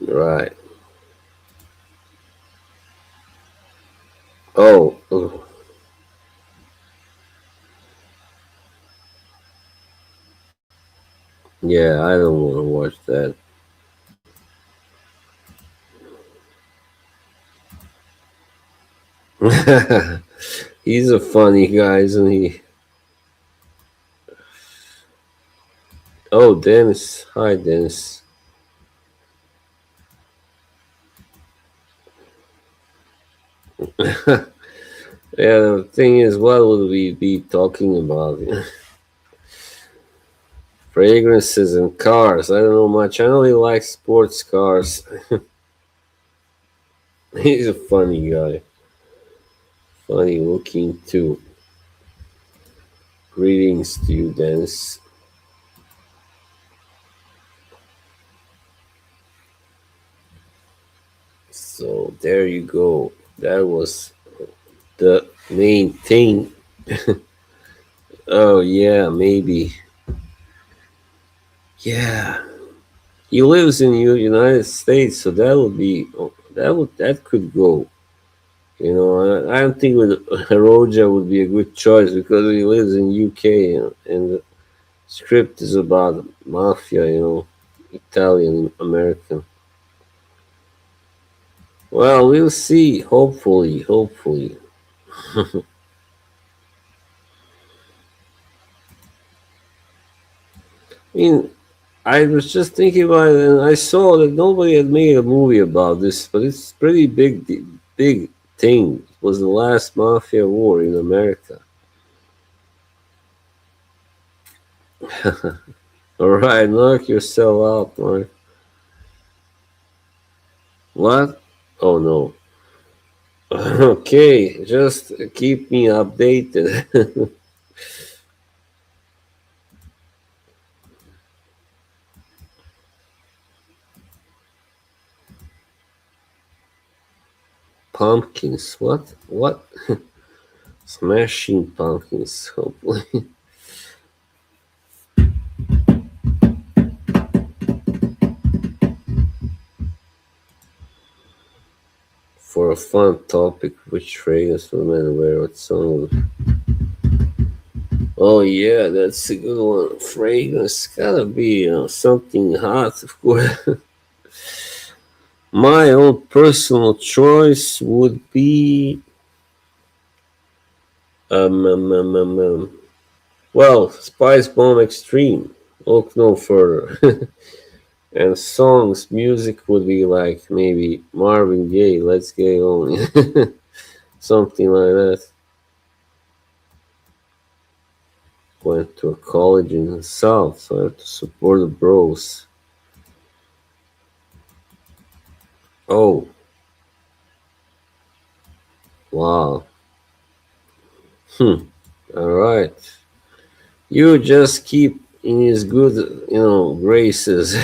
S1: Right. Oh. Oh. Yeah, I don't want to watch that. He's a funny guy, isn't he? Oh, Dennis. Hi, Dennis. Yeah, the thing is, what would we be talking about? Fragrances and cars. I don't know much. I know he likes sports cars. He's a funny guy. Funny looking too. Greetings to you, Dennis. So there you go. That was the main thing. Oh yeah, maybe. Yeah, he lives in the United States, so that could go. You know, I don't think Roja would be a good choice because he lives in UK and the script is about mafia. You know, Italian American. Well, we'll see. Hopefully. I mean, I was just thinking about it, and I saw that nobody had made a movie about this, but it's pretty big thing. It was the last mafia war in America. All right, knock yourself out, Mark. What? Oh no. Okay, just keep me updated. Pumpkins, what? Smashing Pumpkins, hopefully. For a fun topic, which fragrance will men wear what song? Oh yeah, that's a good one. Fragrance gotta be something hot, of course. My own personal choice would be well, Spice Bomb Extreme. Look no further. And songs, music would be like maybe Marvin Gaye, Let's Get On, something like that. Went to a college in the South, so I have to support the bros. Oh. Wow. Alright. You just keep in his good, graces.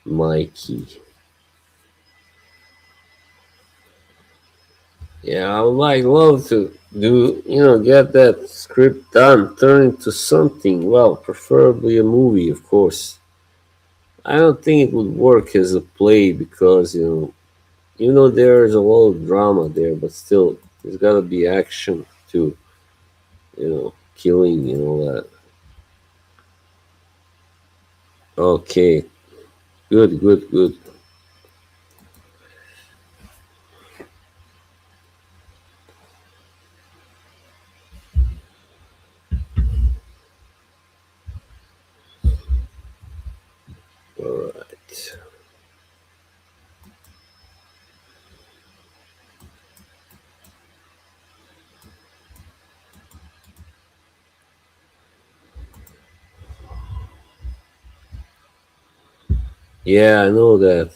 S1: Mikey. Yeah, I would love to do, get that script done, turn into something, well, preferably a movie, of course. I don't think it would work as a play because, there's a lot of drama there, but still, there's gotta be action too, killing and all that. Okay, good, good, good. All right. Yeah, I know that.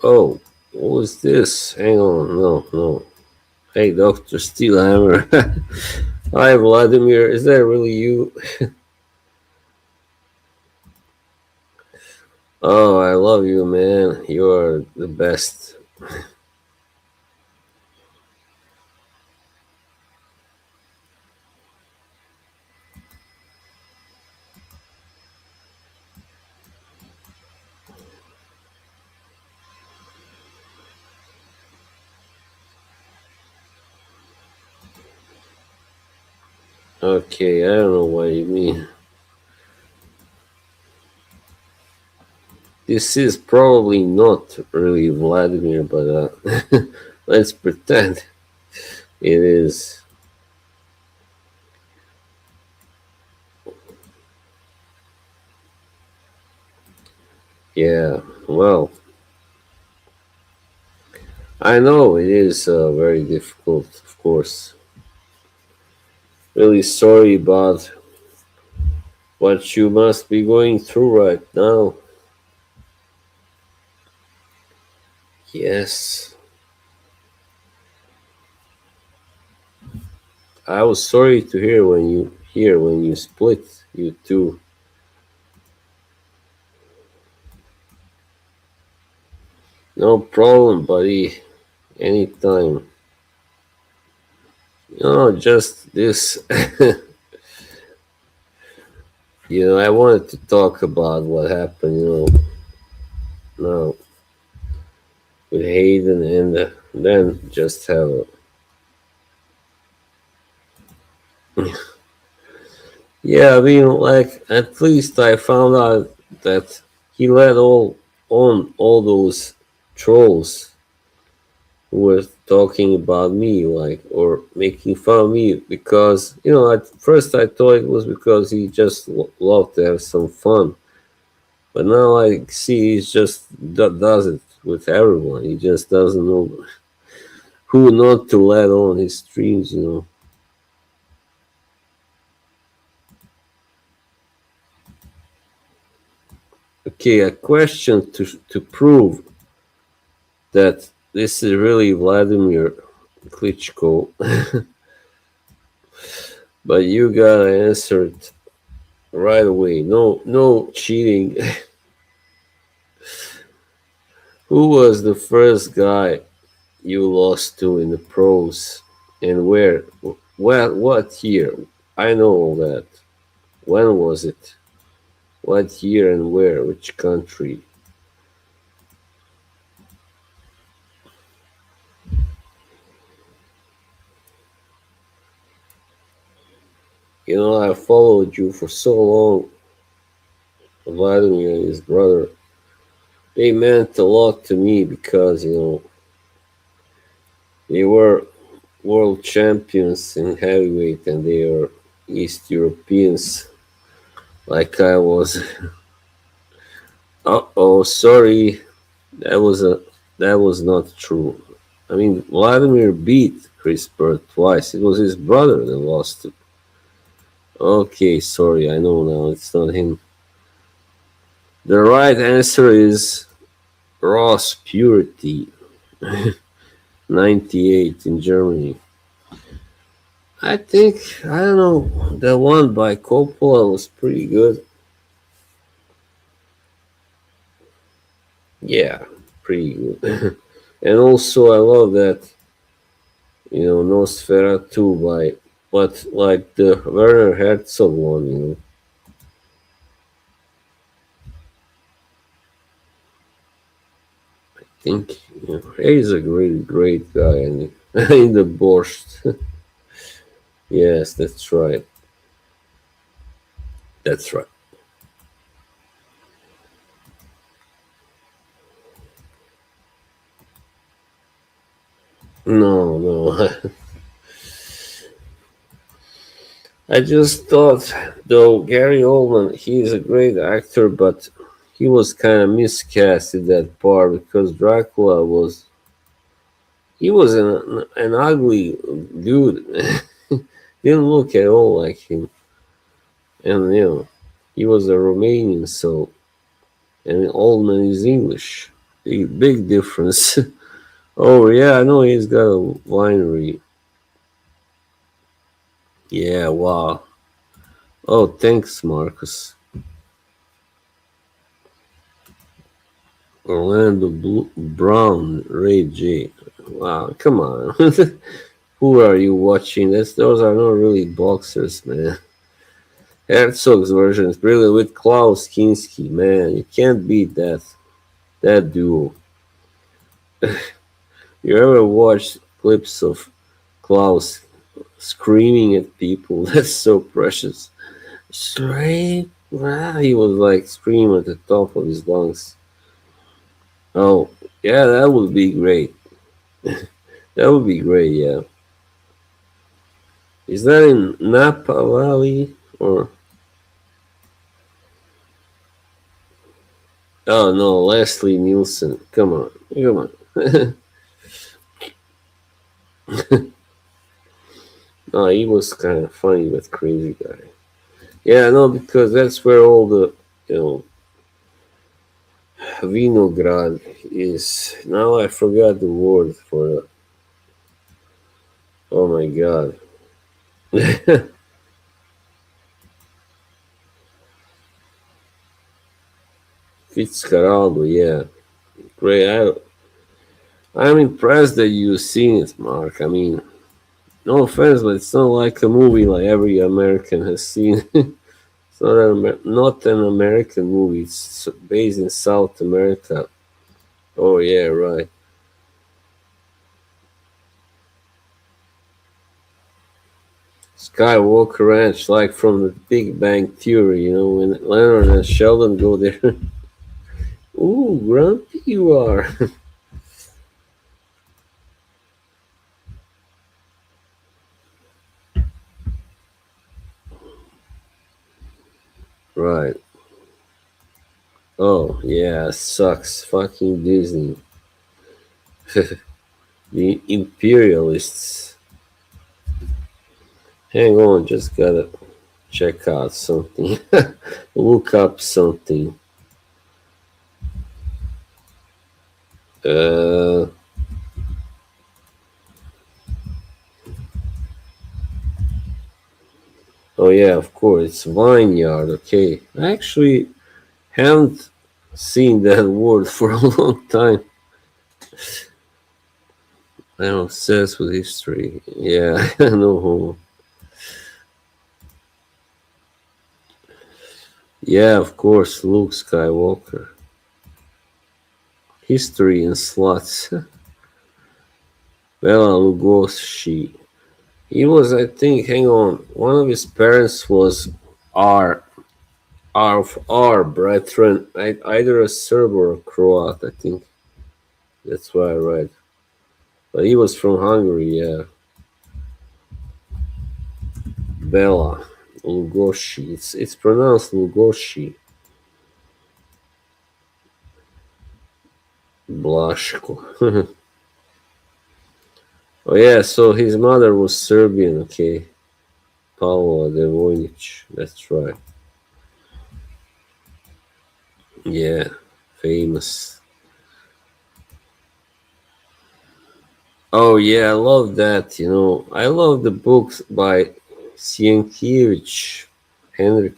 S1: Oh, what was this? Hang on, no. Hey, Dr. Steelhammer. Hi, Vladimir. Is that really you? Oh, I love you, man. You are the best. Okay, I don't know what you mean. This is probably not really Vladimir, but let's pretend it is. Yeah, well, I know it is very difficult, of course. Really sorry about what you must be going through right now. Yes. I was sorry to hear when you split, you two. No problem, buddy. Anytime. Just this. I wanted to talk about what happened, now with Hayden, and then just have a. Yeah, I mean, like, at least I found out that he let all those trolls who were talking about me, like, or making fun of me, because, at first I thought it was because he just loved to have some fun. But now I see he just does it with everyone. He just doesn't know who not to let on his streams. Okay, a question to prove that this is really Vladimir Klitschko. But you gotta answer it right away. No cheating. Who was the first guy you lost to in the pros, and where? What year? I know all that. When was it? What year and where? Which country? I followed you for so long. Vladimir and his brother. They meant a lot to me because, they were world champions in heavyweight, and they are East Europeans, like I was. Oh, sorry, that was not true. I mean, Vladimir beat Chris Bird twice. It was his brother that lost to. Okay, sorry, I know now. It's not him. The right answer is Ross Purity, 98 in Germany. I don't know, the one by Coppola was pretty good. Yeah, pretty good. And also, I love that, Nosferatu but like the Werner Herzog one, I think, he's a great guy in the Borscht. Yes, that's right. That's right. No. I just thought, though, Gary Oldman, he's a great actor, but he was kind of miscast in that part because Dracula was an ugly dude. Didn't look at all like him. And, he was a Romanian, so, and Oldman is English. Big difference. Oh, yeah, I know he's got a winery. Yeah, wow. Oh, thanks, Marcus. Orlando Brown, Ray J. Wow, come on. Who are you watching? Those are not really boxers, man. Herzog's version is brilliant with Klaus Kinski, man. You can't beat that duo. You ever watched clips of Klaus screaming at people? That's so precious. Straight, he was like screaming at the top of his lungs. Oh, yeah, that would be great. That would be great, yeah. Is that in Napa Valley or? Oh no, Leslie Nielsen. Come on. No, he was kind of funny, but crazy guy. Yeah, no, because that's where all the, Vinograd is. Now I forgot the word for it. Oh my god. Fitzcarraldo, yeah. Great. I'm impressed that you've seen it, Mark. I mean, no offense, but it's not like a movie like every American has seen. It's not an American movie. It's based in South America. Oh, yeah, right. Skywalker Ranch, like from the Big Bang Theory, when Leonard and Sheldon go there. Ooh, grumpy you are. Right. Oh, yeah, sucks. Fucking Disney. The imperialists. Hang on, just gotta check out something. Look up something. Oh yeah, of course, it's Vineyard. Okay, I actually haven't seen that word for a long time. I'm obsessed with history. Yeah, no homo. Yeah, of course, Luke Skywalker. History and sluts. Bela Lugosi. He was, I think, hang on, one of his parents was R brethren, either a Serb or a Croat, I think. That's what I read. But he was from Hungary, yeah. Bella Lugosi. It's pronounced Lugosi. Blasco. Oh yeah, so his mother was Serbian, okay. Paula Devojnic, that's right. Yeah, famous. Oh yeah, I love that, you know. I love the books by Sienkiewicz, Henrik.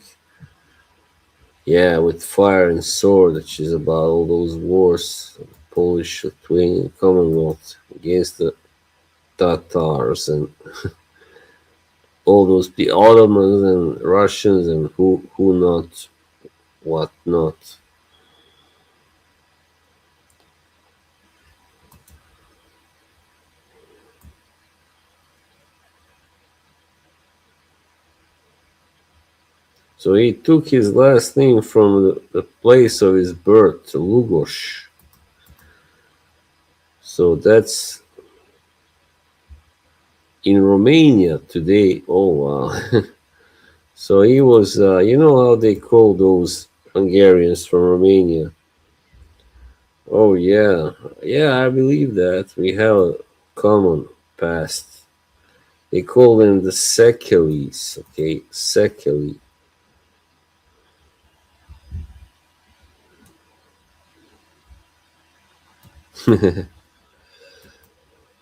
S1: Yeah, with Fire and Sword, which is about all those wars, Polish, Lithuanian Commonwealth against the Tatars and all those the Ottomans and Russians and who not, what not. So he took his last name from the place of his birth, Lugos. So that's in Romania today. Oh wow. So he was, you know how they call those Hungarians from Romania? Oh yeah, yeah, I believe that. We have a common past. They call them the Sekelis, okay? Sekeli.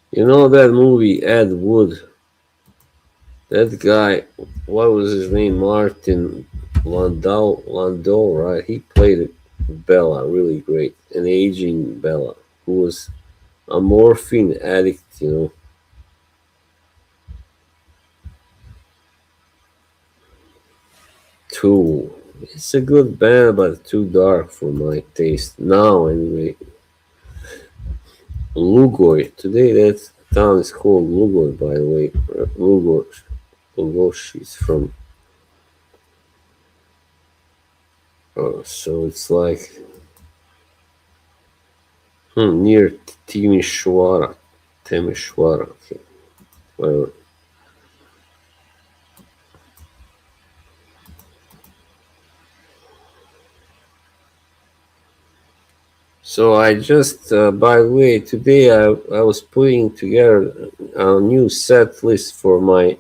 S1: You know that movie, Ed Wood? That guy, what was his name? Martin Landau, right? He played Bella really great. An aging Bella who was a morphine addict, you know. Tool. It's a good band, but too dark for my taste. Now, anyway. Lugoj. Today that town is called Lugoj, by the way. Lugoj is from... so it's like... near Timișoara. Timișoara, okay. Whatever. So I just, by the way, today I was putting together a new set list for my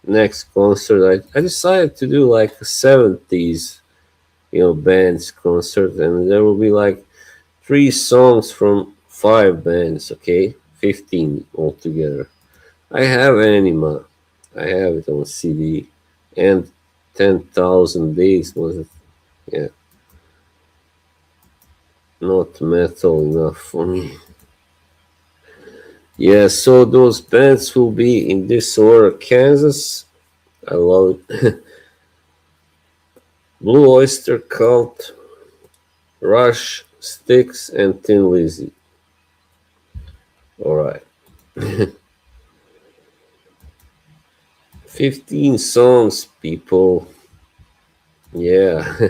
S1: next concert. I decided to do like a 70s, you know, bands concert, and there will be like 3 songs from 5 bands, okay? 15 altogether. I have Anima. I have it on CD. And 10,000 Days was it? Yeah. Not metal enough for me. Yeah, so those bands will be in this order. Kansas, I love it. Blue Oyster Cult, Rush, Styx, and Thin Lizzy. Alright. 15 songs, people. Yeah.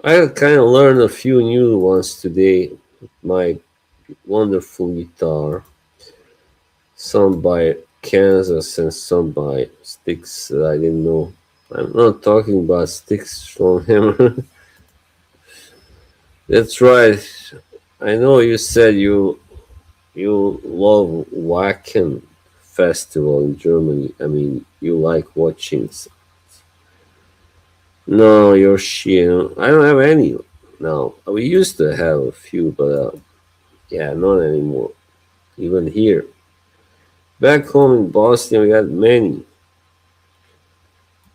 S1: I kind of learned a few new ones today with my wonderful guitar. Some by Kansas and some by Styx that I didn't know. I'm not talking about Styx from Hammer. That's right. I know you said you love Wacken Festival in Germany. I mean, you like watching. No, Yoshi, I don't have any now. We used to have a few, but yeah, not anymore. Even here. Back home in Boston, we got many.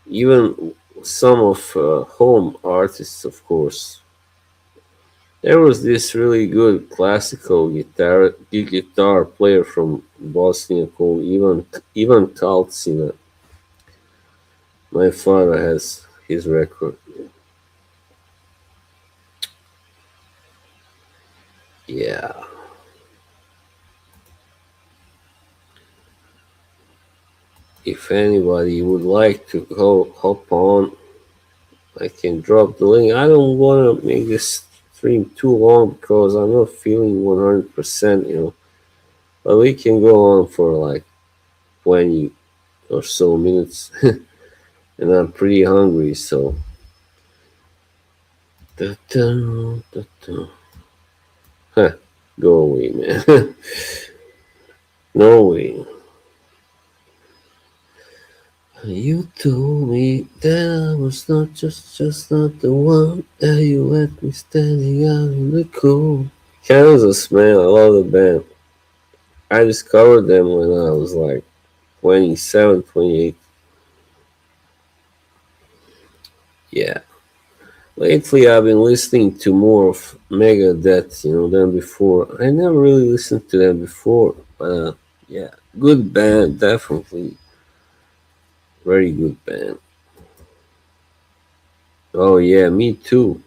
S1: Even some of home artists, of course. There was this really good classical guitar player from Bosnia called Ivan Kalcina. My father has his record. Yeah. If anybody would like to hop on, I can drop the link. I don't want to make this stream too long because I'm not feeling 100%, you know. But we can go on for like 20, or so minutes, and I'm pretty hungry. So, huh, go away, man. No way. You told me that I was just not the one, that you left me standing out in the cold. Kansas, man, I love the band. I discovered them when I was like 27, 28. Yeah. Lately, I've been listening to more of Megadeth, than before. I never really listened to them before, but yeah, good band, definitely. Very good band. Oh yeah, me too.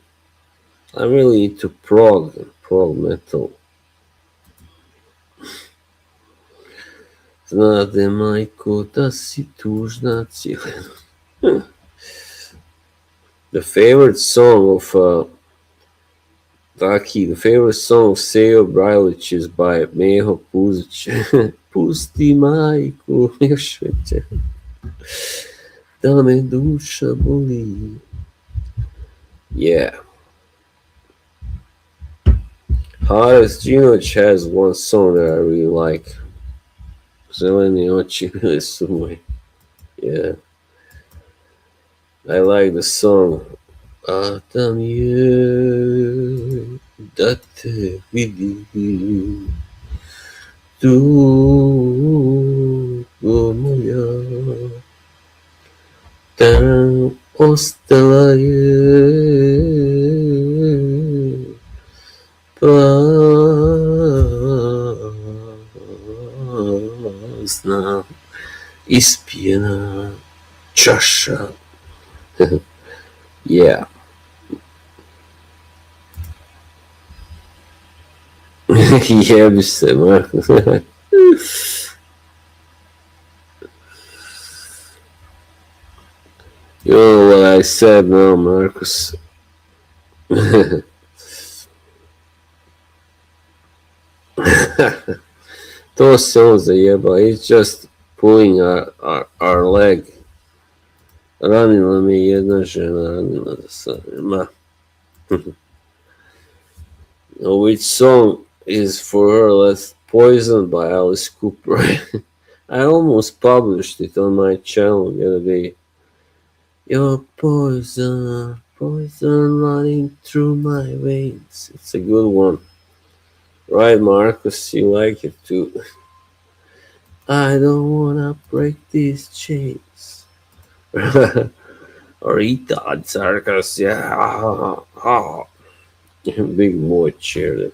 S1: I'm really into prog metal. Znate, majko, da si tužna cijela. The favorite song of the favorite song of Sejo Brajlić is by Meho Puzić. Pusti majku, još veće, da me duša boli. Yeah. Haris Ginović has one song that I really like. Zeleni oči bile su moje. Yeah. I like the song. A tam je da te vidim, dugo moja, tam ostala je prazna, ispijena čaša. Yeah. Jebi se, Markus. You know what I said now, Markus. To se on zajeba. He's just pulling our leg. Ranila me jedna žena, ranila da sad nema. Which song is for her? Let's Poison by Alice Cooper. I almost published it on my channel the other day. Your poison, poison running through my veins. It's a good one. Right, Marcus? You like it too. I don't wanna break these chains. Rita Circus, yeah. Big boy chair.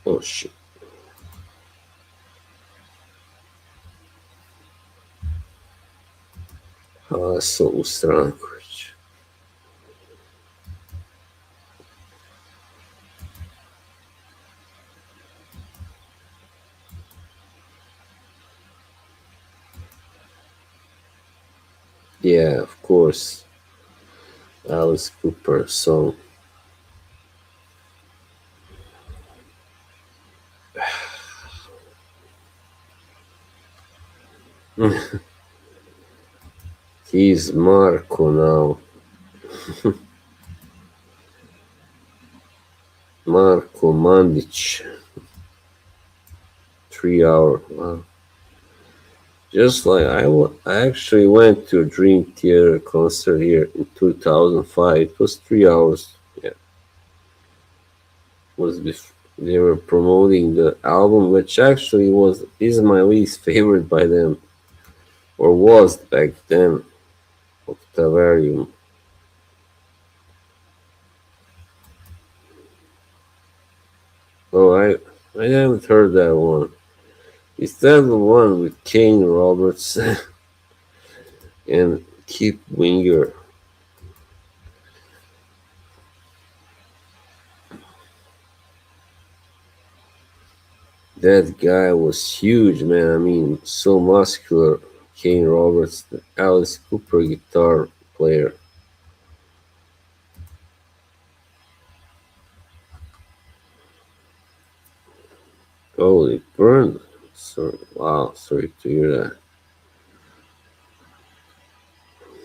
S1: Oh shit. Haso Stranković. Yeah, of course. Alice Cooper song. He's Marco now. Marco Mandic. 3 hour. Wow. Just like I actually went to a Dream Theater concert here in 2005. It was 3 hours. Yeah. They were promoting the album, which actually is my least favorite by them, or was back then. Octavarium. Oh, I haven't heard that one. Is that the one with Kane Roberts and Kip Winger? That guy was huge, man. I mean, so muscular. Kane Roberts, the Alice Cooper guitar player. Oh, it burned. So, wow, sorry to hear that.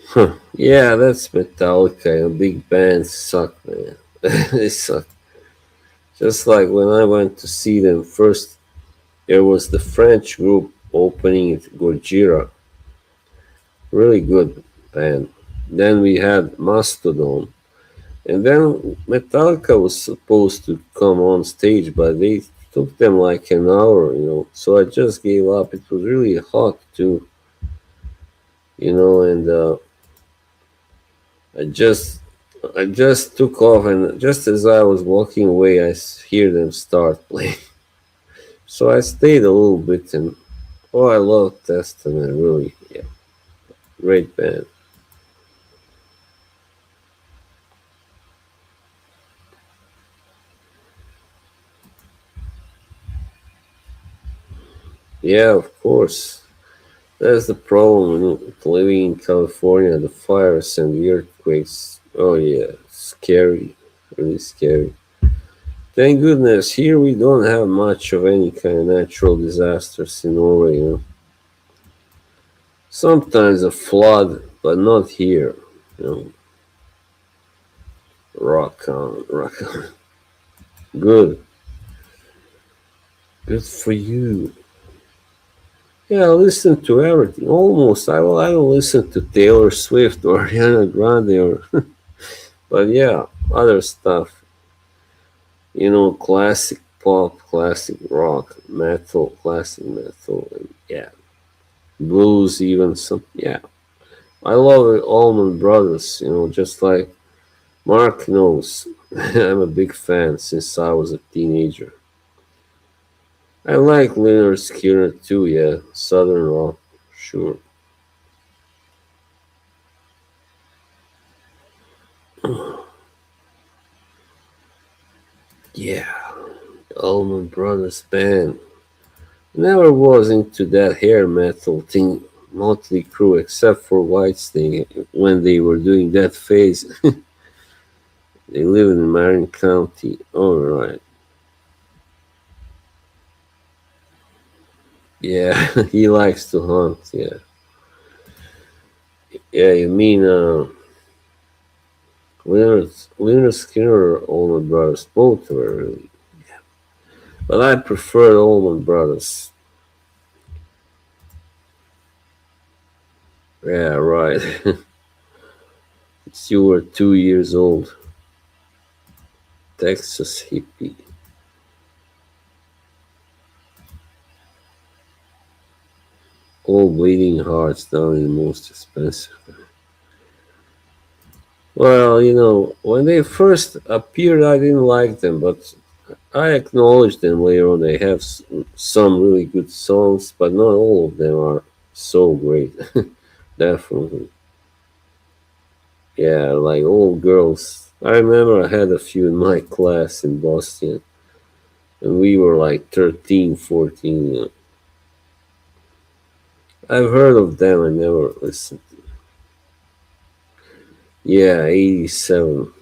S1: Huh. Yeah, that's Metallica. Big bands suck, man. They suck. Just like when I went to see them first, there was the French group opening at Gojira. Really good band. Then we had Mastodon. And then Metallica was supposed to come on stage, but they took them like an hour, So I just gave up. It was really hot too, and I just I just took off, and just as I was walking away, hear them start playing. So I stayed a little bit, and I love Testament, really, yeah, great band. Yeah, of course. That's the problem with living in California, the fires and the earthquakes. Oh yeah, scary, really scary. Thank goodness here we don't have much of any kind of natural disasters in Norway. Sometimes a flood, but not here. You know. Rock on, rock on. Good. Good for you. Yeah, I listen to everything. Almost. I don't listen to Taylor Swift or Ariana Grande but yeah, other stuff. Classic pop, classic rock, metal, classic metal, and yeah, blues even some. Yeah, I love it, Allman Brothers. Just like Mark knows, I'm a big fan since I was a teenager. I like Leonard Skinner too. Yeah, Southern rock, sure. Yeah, Allman Brothers band. Never was into that hair metal thing, Motley Crue, except for Whitesnake when they were doing that phase. They live in Marin County. All right. Yeah, he likes to hunt. Yeah. Yeah, you mean Leonard Skinner or Allman Brothers? Both were really. Yeah. But I prefer Allman Brothers. Yeah, right. You were 2 years old. Texas hippie. All bleeding hearts down in the most expensive. Well, when they first appeared, I didn't like them, but I acknowledged them later on. They have some really good songs, but not all of them are so great. Definitely. Yeah, like old girls. I remember I had a few in my class in Boston, and we were like 13, 14. I've heard of them, I never listened. Yeah, 87.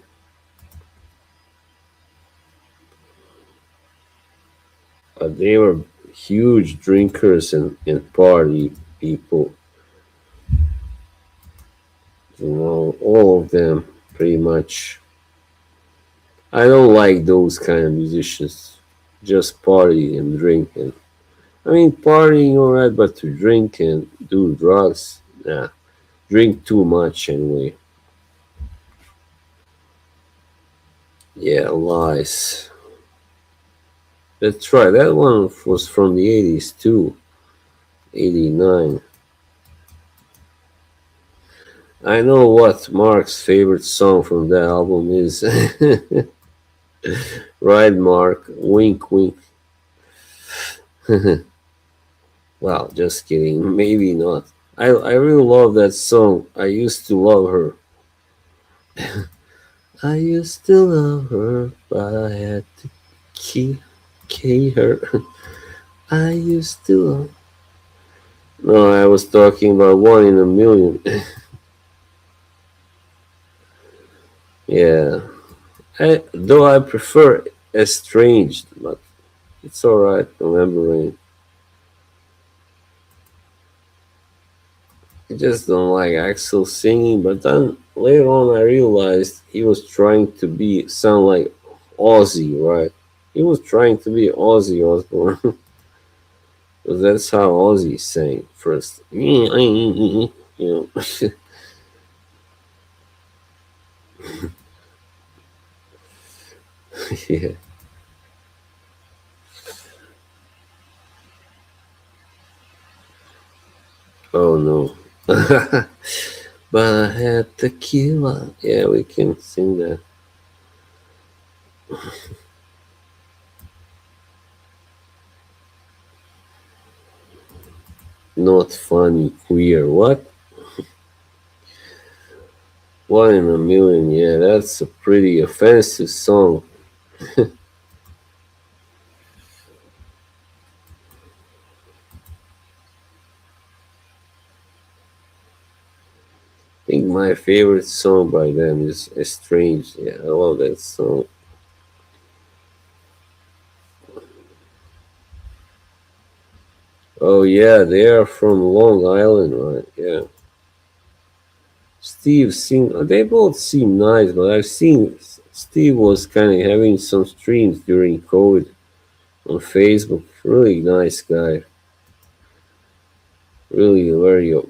S1: They were huge drinkers and party people. All of them, pretty much. I don't like those kind of musicians. Just party and drink. I mean, partying alright, but to drink and do drugs, nah. Drink too much anyway. Yeah, Lies. That's right. That one was from the 80s too. 89. I know what Mark's favorite song from that album is. Right, Mark? Wink, wink. Well, just kidding. Maybe not. I really love that song. I used to love her. I used to love her, but I had to key her. I used to love. No, I was talking about One in a Million. Yeah. Though I prefer Estranged, but It's alright remembering. I just don't like Axel singing, but then later on I realized he was trying to sound like Ozzy, right? He was trying to be Ozzy Osbourne. Because that's how Ozzy sang first. You know. Yeah. Oh no. But I had tequila. Yeah, we can sing that. Not funny, queer. What? 1 in a million. Yeah, that's a pretty offensive song. I think my favorite song by them is Estranged. Yeah, I love that song. Oh yeah, they are from Long Island, right? Yeah. Steve seemed, they both seem nice, but I've seen Steve was kind of having some streams during COVID on Facebook. Really nice guy. Really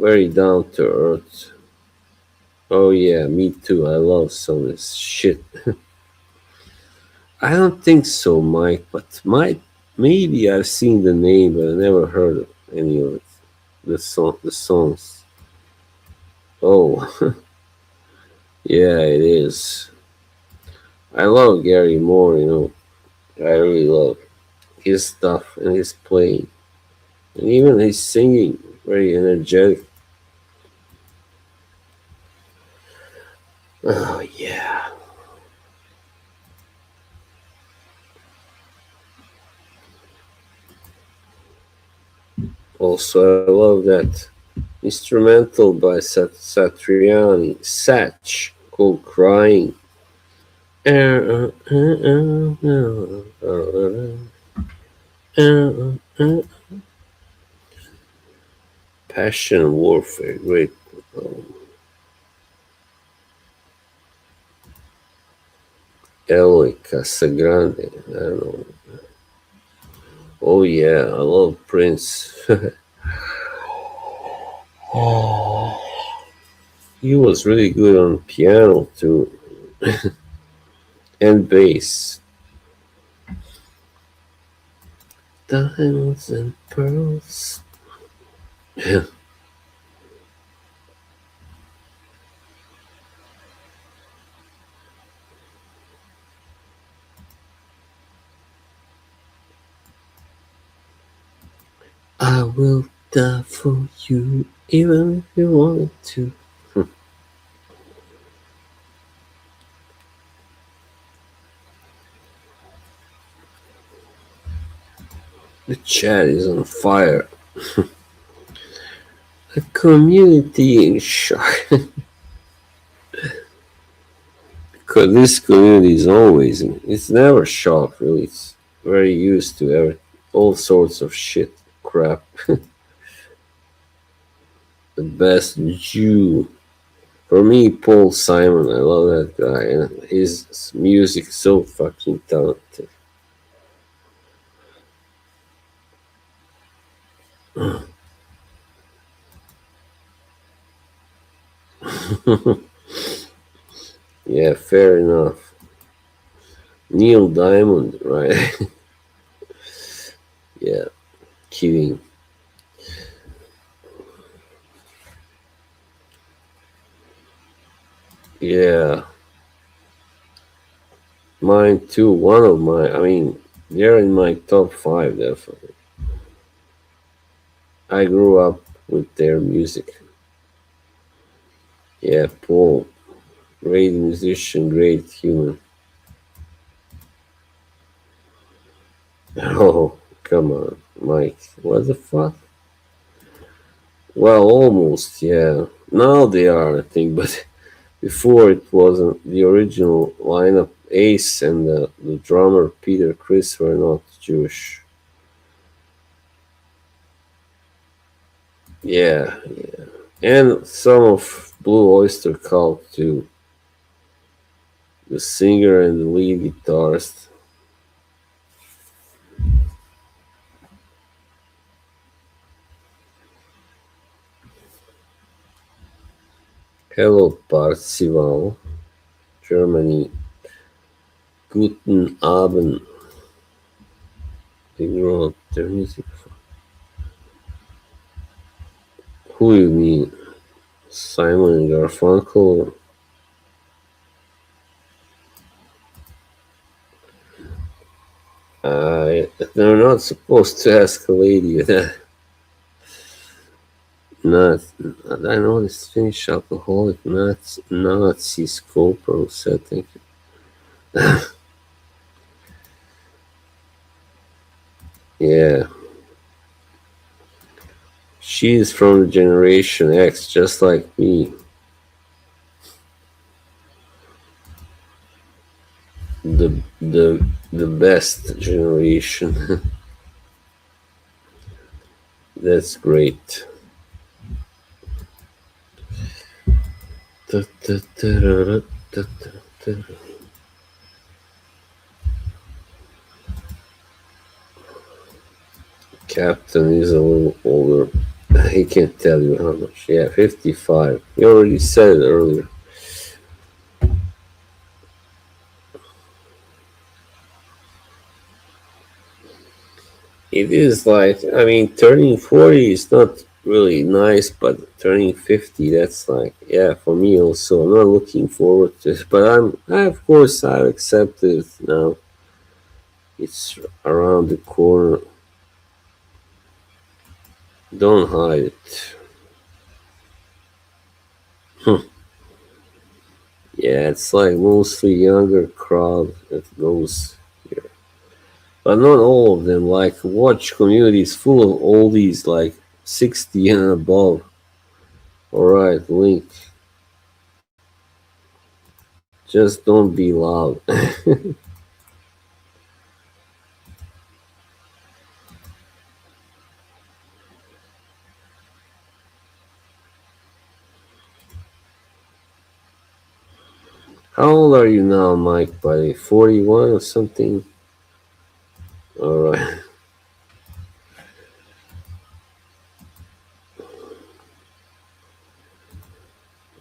S1: very down to earth. Oh yeah, me too. I love some of this shit. I don't think so, Mike, but maybe I've seen the name, but I never heard of any of it. The songs. Oh, yeah, it is. I love Gary Moore, you know. I really love his stuff and his playing. And even his singing, very energetic. Oh, yeah. Also, I love that instrumental by Satriani, Satch, called Crying. Passion Warfare, great. Eloy Casagrande, I don't know. Oh yeah, I love Prince. He was really good on piano too, and bass. Diamonds and pearls. Yeah. I will die for you, even if you wanted to. The chat is on fire. The community in shock. Because this community is always, it's never shocked, really. It's very used to all sorts of shit, crap. The best Jew. For me, Paul Simon, I love that guy, and his music is so fucking talented. Yeah, fair enough. Neil Diamond, right? Yeah, kidding. Yeah. Mine too. They're in my top 5, definitely. I grew up with their music. Yeah, Paul. Great musician, great human. Oh, come on, Mike. What the fuck? Well, almost, yeah. Now they are, I think, but before it wasn't. The original lineup, Ace and the drummer Peter Criss, were not Jewish. Yeah, and some of Blue Oyster Cult too. The singer and the lead guitarist. Hello, Parzival, Germany. Guten Abend. Ignore the music. Who you mean? Simon and Garfunkel? They're not supposed to ask a lady that. Not, I know this Finnish alcoholic Nazi Scopro said, thank you. Yeah. She's from the Generation X, just like me. The best generation. That's great. Captain is a little older. He can't tell you how much. Yeah, 55. You already said it earlier. It is like, I mean, turning 40 is not really nice, but turning 50, that's like, yeah, for me also. I'm not looking forward to it, but of course, I've accepted it now. It's around the corner. Don't hide it. Yeah, it's like mostly younger crowd that goes here. But not all of them. Like, watch community is full of oldies like 60 and above. Alright, Link. Just don't be loud. How old are you now, Mike? By 41 or something? Alright.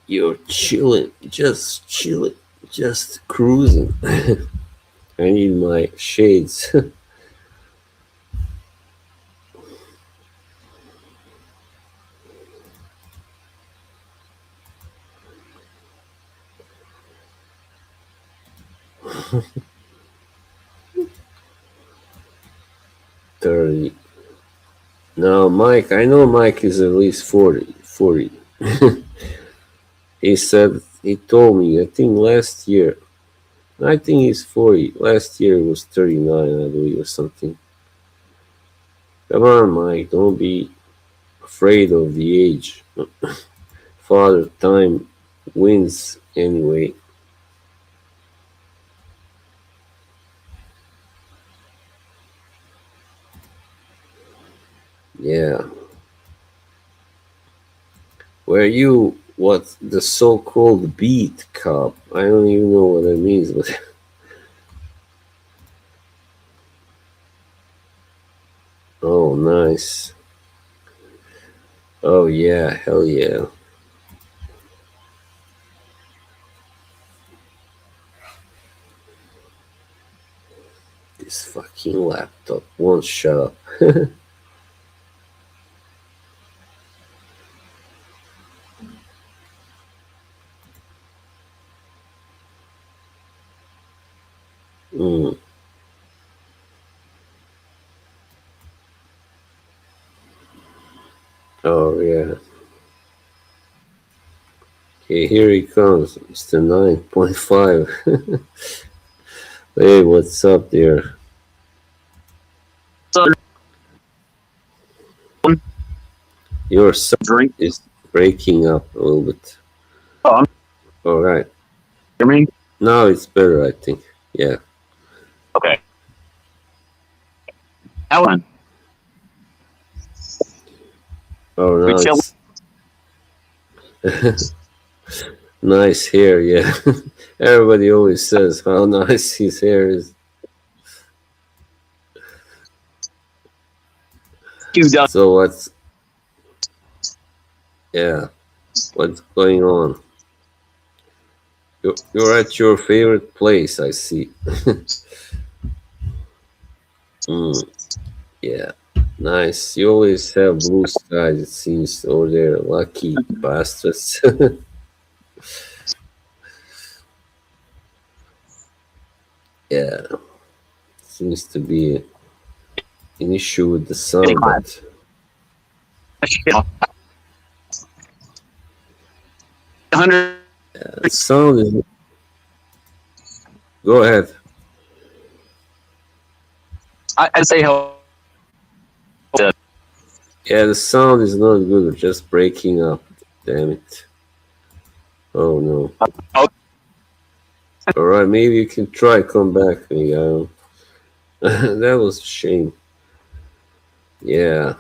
S1: You're chilling, just cruising. I need my shades. 30. No, Mike, I know Mike is at least 40. He told me, I think last year, I think he's 40. Last year it was 39, I believe, or something. Come on, Mike, don't be afraid of the age. Father Time wins anyway. Yeah. Were you what the so-called beat cop? I don't even know what that means, but oh, nice. Oh yeah, hell yeah. This fucking laptop won't shut up. Oh yeah. Okay, here he comes, Mr. 9.5. Hey, what's up there? Your sound is breaking up a little bit. All right.
S15: Hear me?
S1: Now it's better, I think. Yeah.
S15: Okay. Alan.
S1: Oh,
S15: We
S1: now
S15: chill.
S1: it's nice hair. Yeah, everybody always says how nice his hair is.
S15: You've done.
S1: So what's what's going on? You're at your favorite place, I see. Yeah, nice. You always have blue skies, it seems, over there. Lucky bastards. Yeah, seems to be an issue with the sound, but
S15: 100.
S1: the sound is. Go ahead.
S15: I'd say how.
S1: Yeah, the sound is not good. It's just breaking up. Damn it. Oh no. All right, maybe you can try come back. Miguel. That was a shame. Yeah.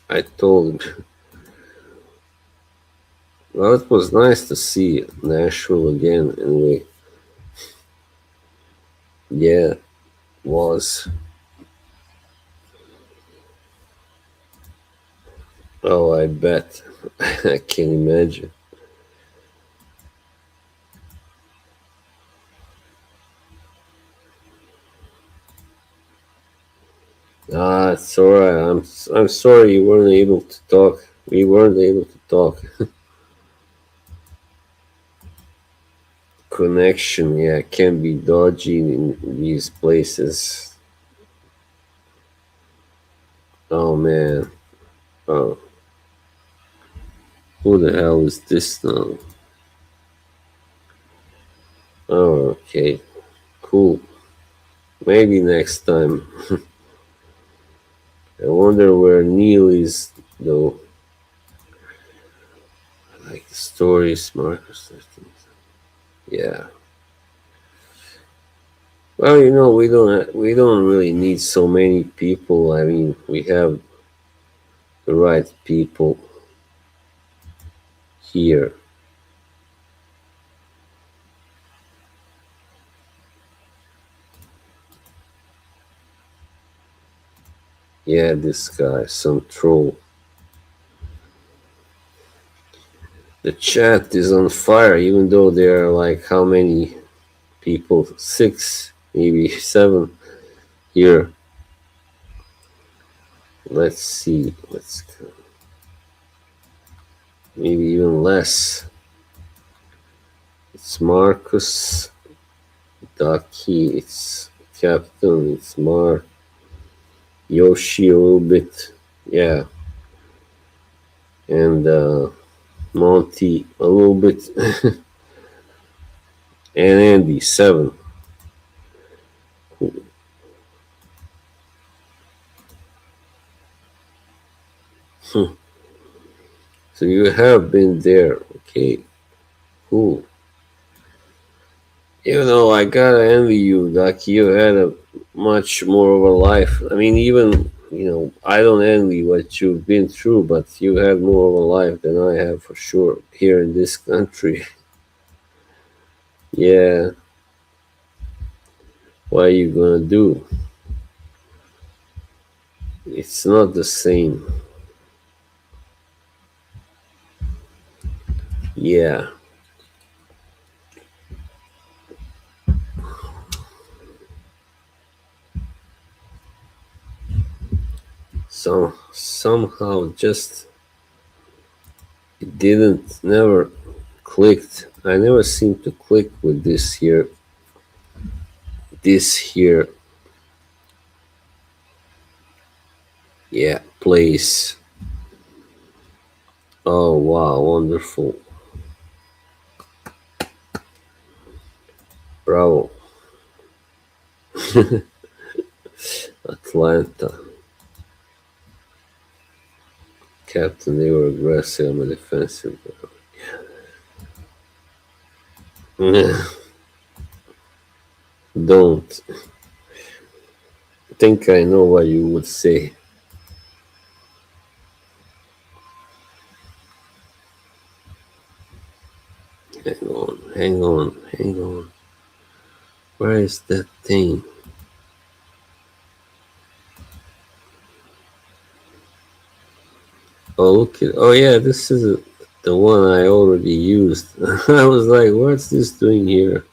S1: I told him. Well, it was nice to see Nashville again, anyway. Yeah, was. Oh, I bet. I can imagine. Ah, it's alright. I'm sorry you weren't able to talk. We weren't able to talk. Connection, yeah, can be dodgy in these places. Oh man. Oh. Who the hell is this now? Oh, okay. Cool. Maybe next time. I wonder where Neil is, though. I like the stories, Marcus. Yeah. Well, we don't really need so many people. I mean, we have the right people here. Yeah, this guy, some troll. The chat is on fire, even though there are like how many people? 6, maybe 7 here. Let's see. Let's go. Maybe even less. It's Marcus, Ducky, it's Captain, it's Mark, Yoshi a little bit, yeah, and Monty a little bit, and Andy 7. Cool. So you have been there, okay? Cool. I gotta envy you, Ducky. You had a much more of a life. I mean, even I don't envy what you've been through, but you had more of a life than I have for sure here in this country. Yeah. What are you gonna do? It's not the same. Yeah. So somehow just it never clicked. I never seem to click with this here. Yeah, place. Oh wow, wonderful. Bravo. Atlanta. Captain, they were aggressive. I'm a defensive. Don't. I think I know what you would say. Hang on. Where is that thing? Oh, look at. Oh, yeah, this is the one I already used. I was like, what's this doing here?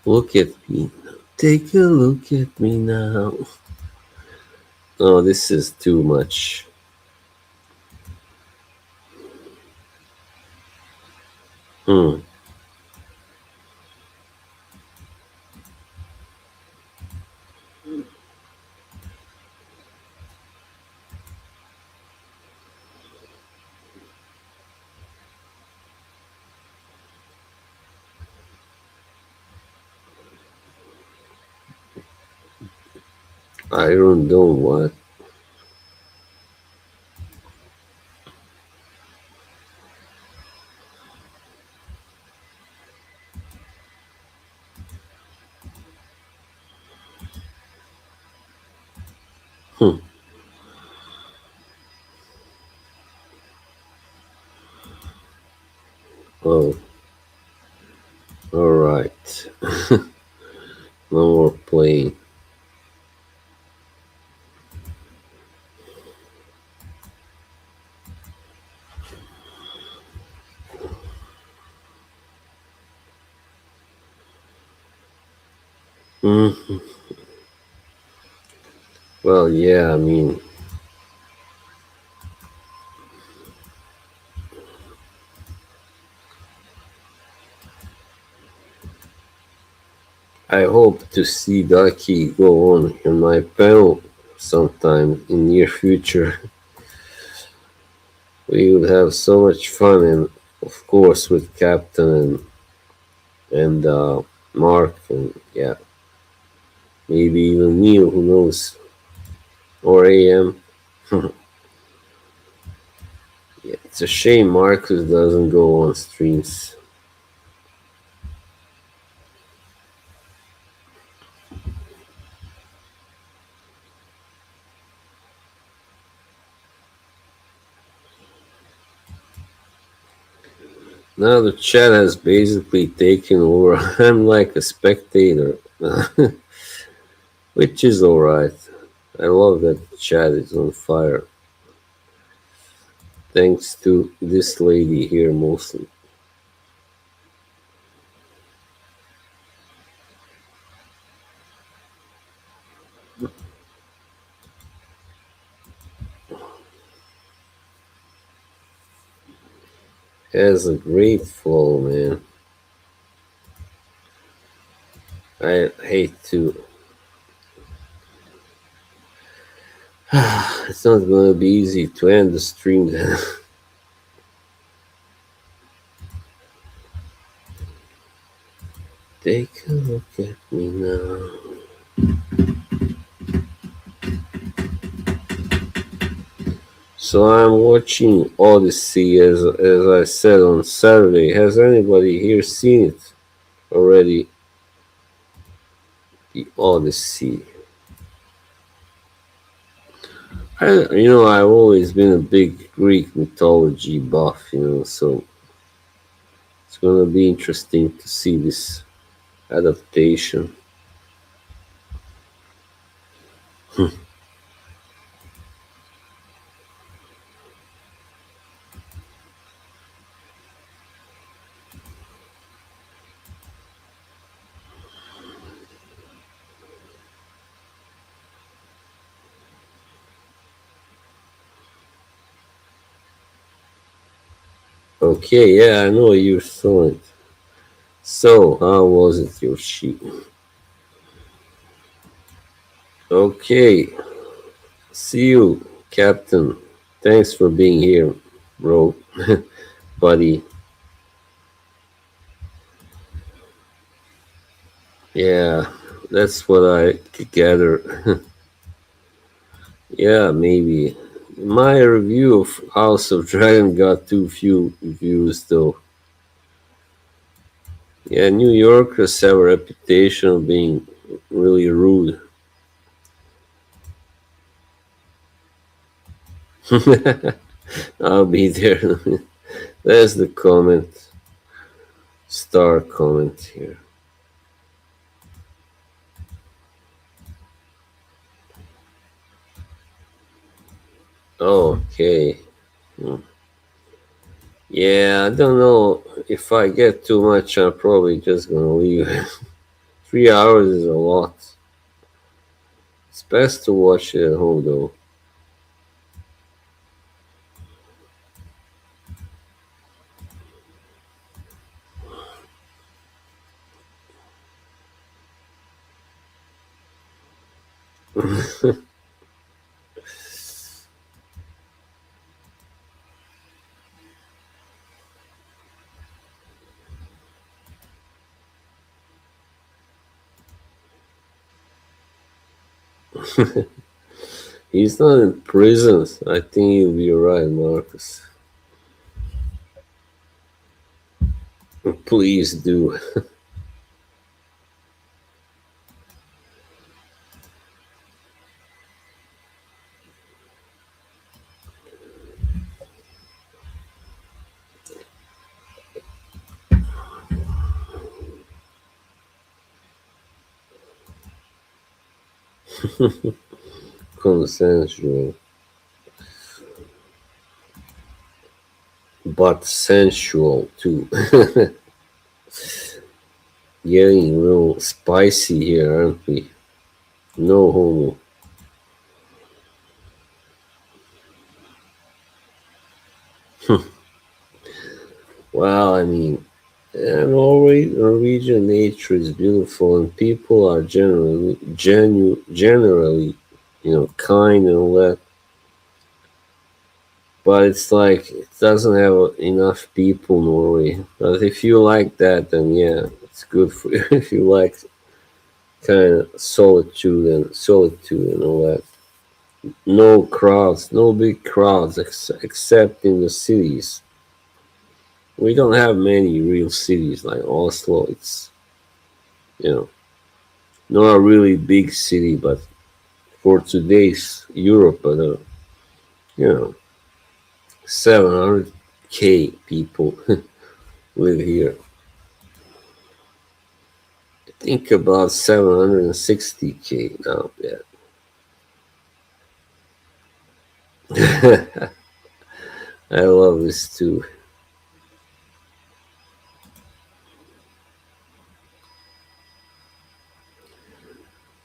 S1: Look at me. Take a look at me now. Oh, this is too much. Iron Dome, what? Oh. Alright. No more playing. Well, yeah, I mean, I hope to see Ducky go on in my panel sometime in near future. We would have so much fun, and of course with Captain and Mark, and yeah, maybe even Neil, who knows, or AM. Yeah, it's a shame Marcus doesn't go on streams. Now the chat has basically taken over. I'm like a spectator, which is alright. I love that the chat is on fire. Thanks to this lady here mostly. Has a great flow, man. I hate to. It's not gonna be easy to end the stream then. Take a look at me now. So I'm watching Odyssey as I said on Saturday. Has anybody here seen it already? The Odyssey. I've always been a big Greek mythology buff, so it's gonna be interesting to see this adaptation. Okay, yeah, I know you saw it. So, how was it, Yoshi? Okay. See you, Captain. Thanks for being here, bro. Buddy. Yeah, that's what I could gather. Yeah, maybe. My review of House of Dragon got too few views, though. Yeah, New Yorkers have a reputation of being really rude. I'll be there. There's the comment. Star comment here. Okay. Yeah, I don't know. If I get too much, I'm probably just gonna leave. 3 hours is a lot. It's best to watch it at home though. He's not in prison. I think you'll be right, Marcus. Please do. Consensual. But sensual too. Getting real spicy here, aren't we? No homo. Well, I mean, Norwegian nature is beautiful, and people are generally, kind and all that. But it's like it doesn't have enough people, Norway. But if you like that, then yeah, it's good for you. If you like kind of solitude and all that. No crowds, no big crowds, except in the cities. We don't have many real cities like Oslo. It's not a really big city, but for today's Europe, but 700k people live here. I think about 760k now. Yeah. I love this too.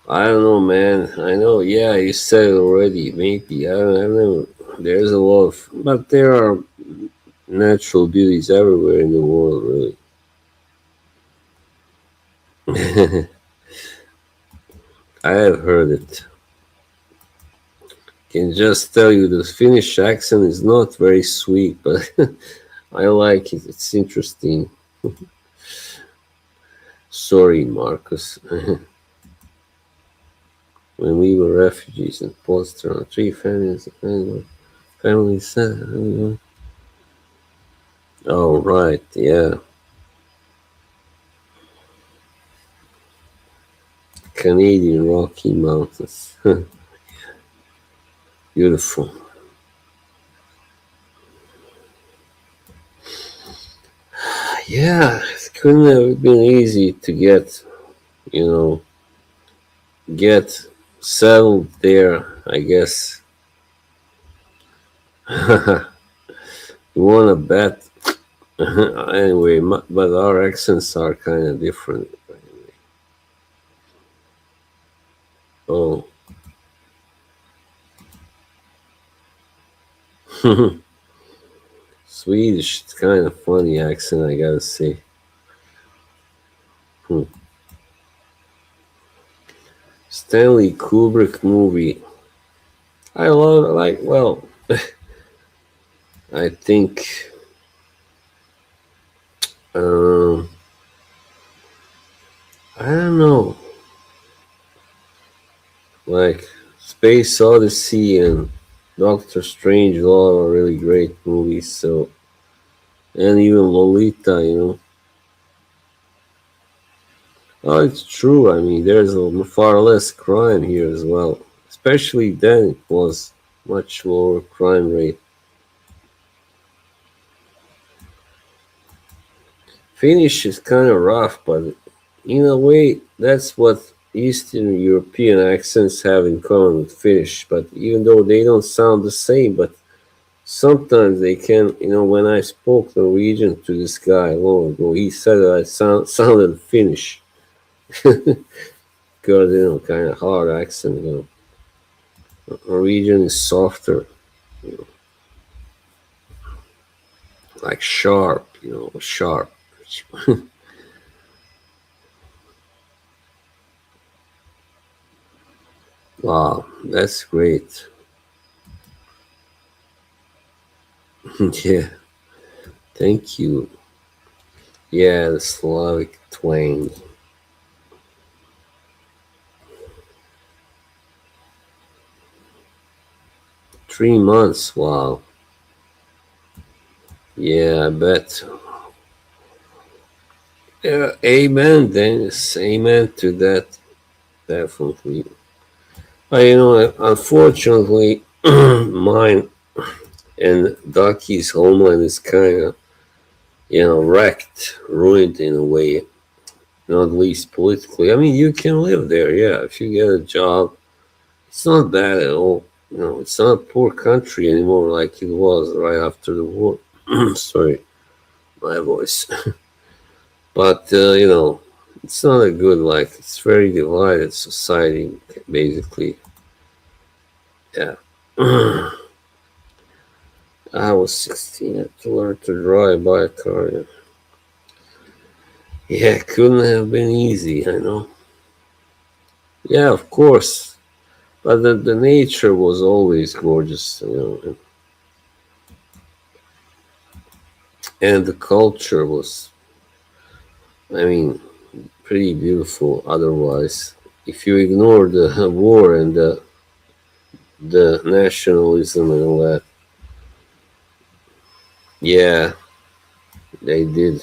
S1: I don't know, man. I know, yeah, you said it already. Maybe I don't know. There's a lot of, but there are natural beauties everywhere in the world, really. I have heard it. Can just tell you the Finnish accent is not very sweet, but I like it. It's interesting. Sorry, Marcus. When we were refugees in Polster, 3 families said. Oh, right, yeah. Canadian Rocky Mountains. Beautiful. Yeah, it couldn't have been easy to get settled there, I guess. You want to bet? Anyway, but our accents are kind of different. Oh. Swedish, it's kind of funny accent, I gotta say. Stanley Kubrick movie. I love, I think I don't know. Like Space Odyssey and Doctor Strange all are really great movies, so, and even Lolita, Oh, it's true. I mean, there's far less crime here as well. Especially then, it was much lower crime rate. Finnish is kind of rough, but in a way, that's what Eastern European accents have in common with Finnish. But even though they don't sound the same, but sometimes they can. When I spoke Norwegian to this guy long ago, he said that I sounded Finnish. Because, kind of hard accent, Norwegian is softer, like sharp, sharp. Wow, that's great. Yeah, thank you. Yeah, the Slavic twang. Three months, wow. Yeah, I bet. Yeah, amen, Dennis. Amen to that. Definitely. Unfortunately, mine and Ducky's homeland is kind of, wrecked, ruined in a way, not least politically. I mean, you can live there, yeah, if you get a job. It's not bad at all. It's not a poor country anymore like it was right after the war. Sorry, my voice. But, it's not a good life. It's very divided society, basically. Yeah. I was 16. I had to learn to drive by a car. Yeah, couldn't have been easy, I know. Yeah, of course. But the nature was always gorgeous, and the culture was, pretty beautiful otherwise. If you ignore the war and the nationalism and all that. Yeah, they did.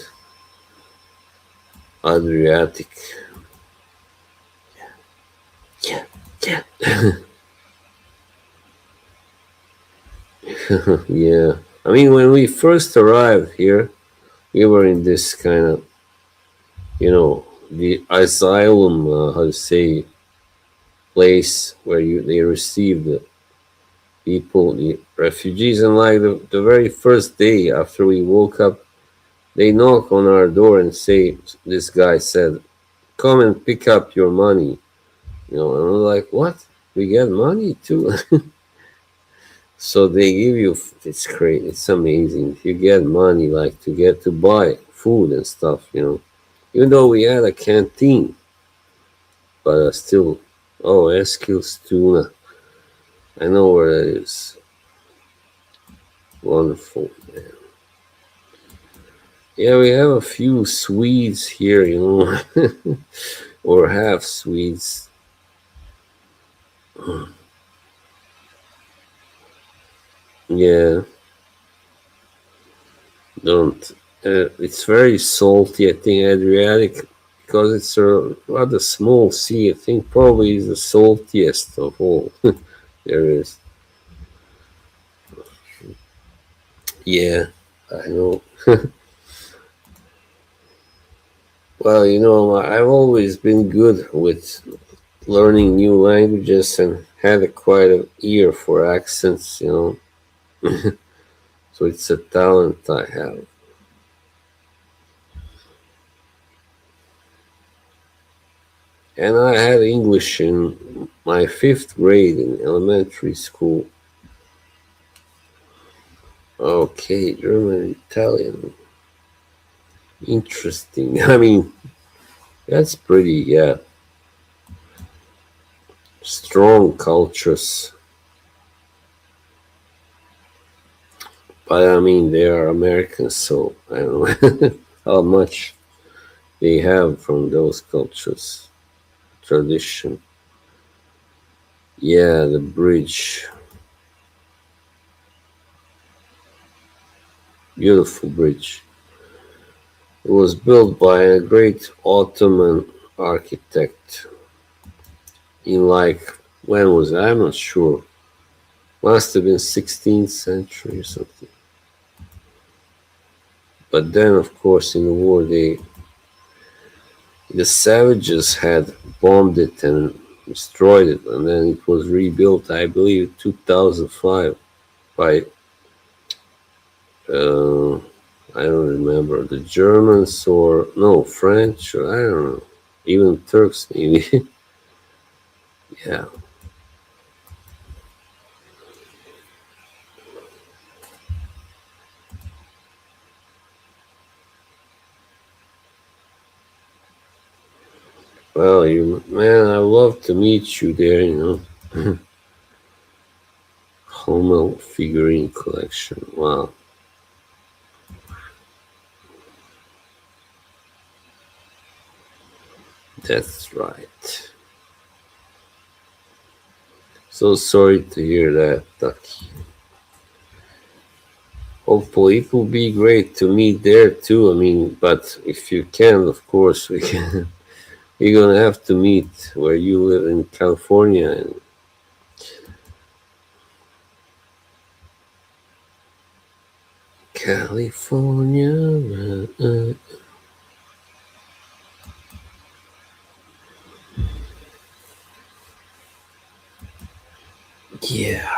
S1: Adriatic. Yeah. Yeah. When we first arrived here, we were in this kind of, the asylum, how to say, place where they receive the people, the refugees, and like the very first day after we woke up, they knock on our door and say, this guy said, come and pick up your money. And we're like, what? We get money too? So they give you, it's great, it's amazing. You get money like to buy food and stuff, Even though we had a canteen, but still, Eskilstuna. I know where that is. Wonderful, man. Yeah, we have a few Swedes here, or half Swedes. Yeah. Don't. It's very salty, I think, Adriatic, because it's a rather small sea. I think probably is the saltiest of all there is. Yeah, I know. Well, I've always been good with learning new languages and had quite an ear for accents, So it's a talent I have. And I had English in my 5th grade in elementary school. Okay, German, Italian. Interesting. That's pretty, yeah. Strong cultures. But they are Americans, so I don't know how much they have from those cultures. Tradition. Yeah, the bridge. Beautiful bridge. It was built by a great Ottoman architect in when was it? I'm not sure. Must have been 16th century or something. But then, of course, in the war, the savages had bombed it and destroyed it, and then it was rebuilt, I believe, 2005 by I don't remember, the Germans or no, French, or I don't know, even Turks maybe. Yeah. Well, man, I love to meet you there, Hummel figurine collection. Wow. That's right. So sorry to hear that, Ducky. Hopefully it will be great to meet there too. I mean, but if you can, of course, we can. We're gonna have to meet where you live in California. And California. Yeah,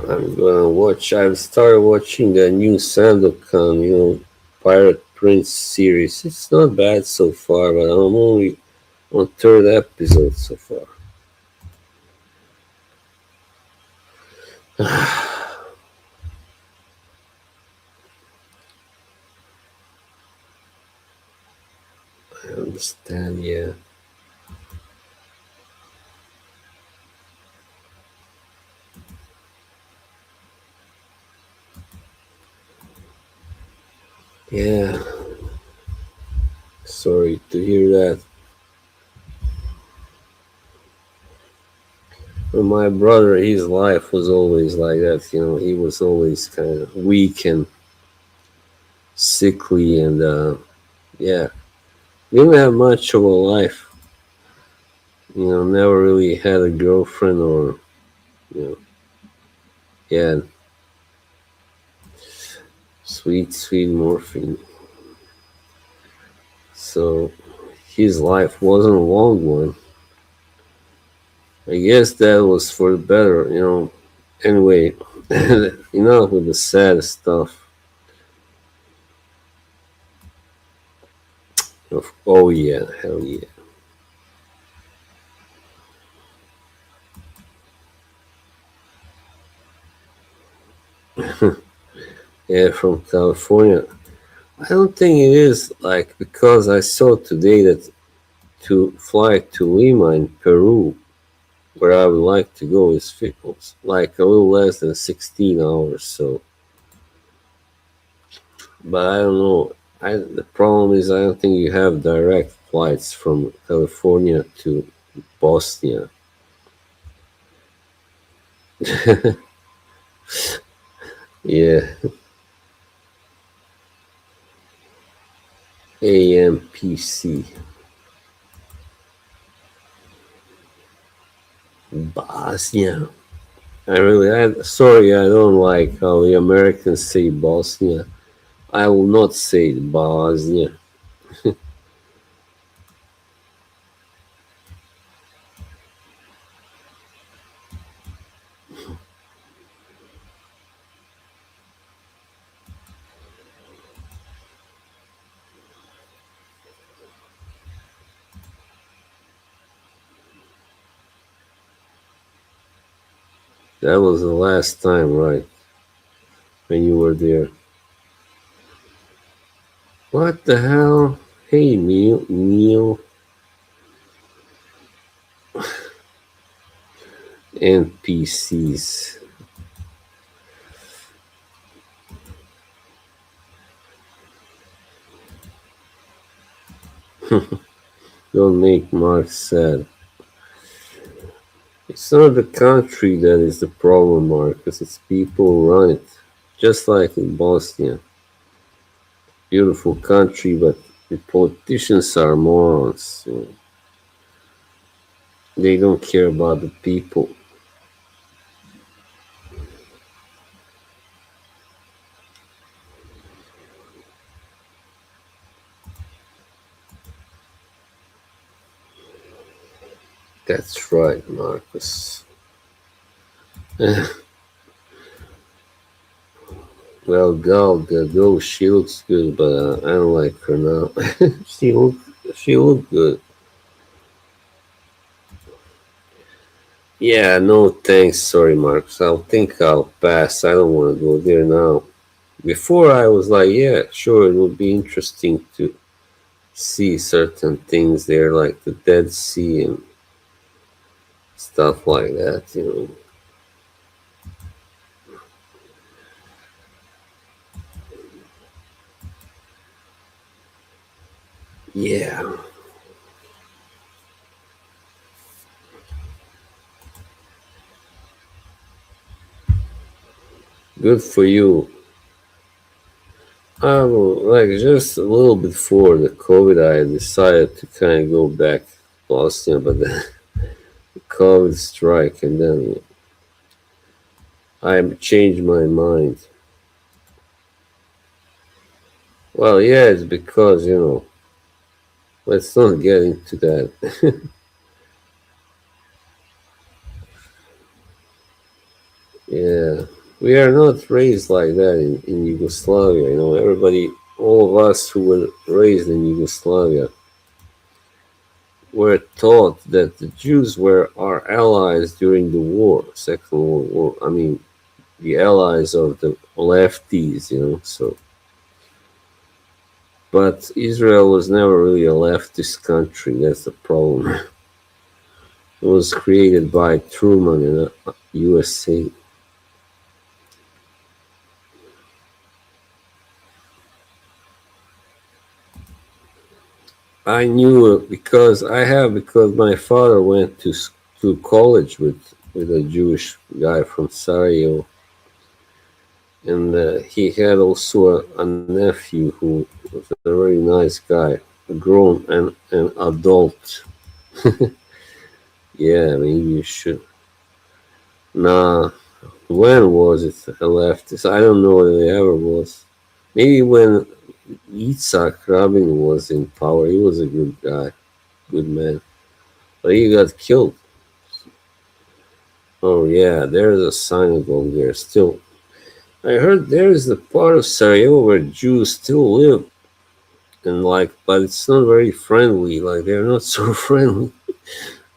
S1: I'm gonna watch. I've started watching the new Sandokan, Pirate Prince series. It's not bad so far, but I'm only on third episode so far. I understand, yeah. Yeah. Sorry to hear that. Well, my brother, his life was always like that, he was always kind of weak and sickly, and yeah, didn't have much of a life. Never really had a girlfriend or, yeah, sweet morphine. So his life wasn't a long one. I guess that was for the better, Anyway, enough with the sad stuff. Oh yeah, hell yeah. Yeah, from California. I don't think it is, because I saw today that to fly to Lima in Peru, where I would like to go, is like a little less than 16 hours. So, but I don't know. The problem is I don't think you have direct flights from California to Bosnia. Yeah. AMPC. Bosnia. Sorry, I don't like how the Americans say Bosnia. I will not say Bosnia. That was the last time, right? When you were there. What the hell? Hey, Neil. NPCs. Don't make Mark sad. It's not the country that is the problem, Marcus. It's people who run it. Just like in Bosnia. Beautiful country, but the politicians are morons. They don't care about the people. That's right, Marcus. Well, Gal Gadot, she looks good, but I don't like her now. she looked good. Yeah, no thanks. Sorry, Marcus. I'll pass. I don't want to go there now. Before I was like, yeah, sure, it would be interesting to see certain things there, like the Dead Sea and stuff like that, you know. Yeah. Good for you. Like just a little before the COVID, I decided to kind of go back to Boston, but then the COVID strike, and then I changed my mind. Well, yeah, it's because, you know, let's not get into that. Yeah, we are not raised like that in Yugoslavia. You know, everybody, all of us who were raised in Yugoslavia were taught that the Jews were our allies during the war, Second World War. I mean, the allies of the lefties, you know, so. But Israel was never really a leftist country. That's the problem. It was created by Truman in the USA. I knew it because my father went to college with a Jewish guy from Sarajevo, and he had also a nephew who was a very nice guy, a grown and an adult. Yeah, maybe you should. Nah, when was it I left? I don't know whether it ever was. Maybe when Yitzhak Rabin was in power. He was a good guy, good man. But he got killed. Oh yeah, there's a synagogue there still. I heard there is a part of Sarajevo where Jews still live. And like, but it's not very friendly. Like, they're not so friendly.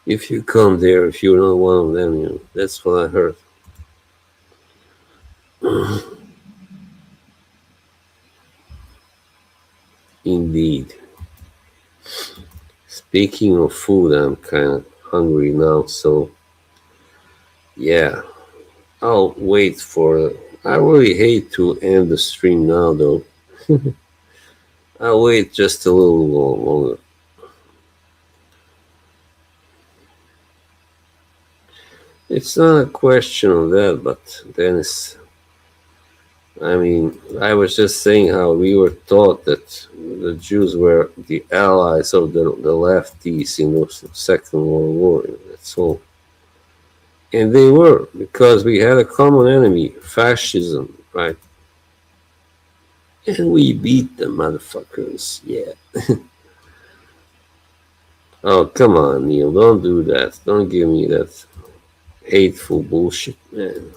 S1: If you come there, if you're not one of them, you know. That's what I heard. Indeed. Speaking of food, I'm kind of hungry now, so yeah, I'll wait for. I really hate to end the stream now, though. I'll wait just a little longer. It's not a question of that, but Dennis, I mean, I was just saying how we were taught that the Jews were the allies of the lefties in the Second World War. That's all. And they were, because we had a common enemy, fascism, right? And we beat the motherfuckers, yeah. Oh, come on, Neil, don't do that. Don't give me that hateful bullshit, man.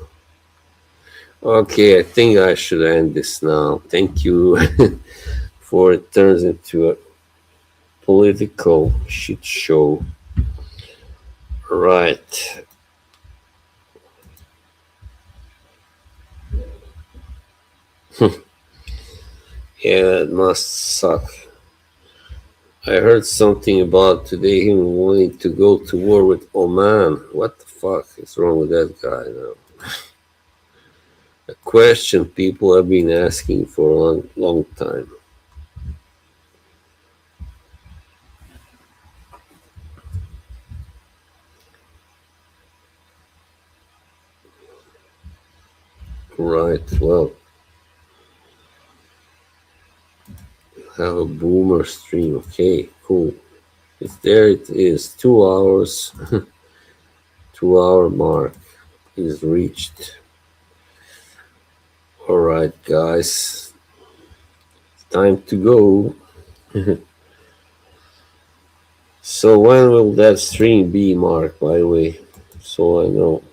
S1: Okay, I think I should end this now. Thank you. Before it turns into a political shit show. Right. Yeah, it must suck. I heard something about today him wanting to go to war with Oman. What the fuck is wrong with that guy now? A question people have been asking for a long, long time. Right, well, have a boomer stream. Okay, cool. It's there. It is 2 hours. 2 hour mark is reached. All right, guys. It's time to go. So So when will that stream be, Mark, by the way? So I know.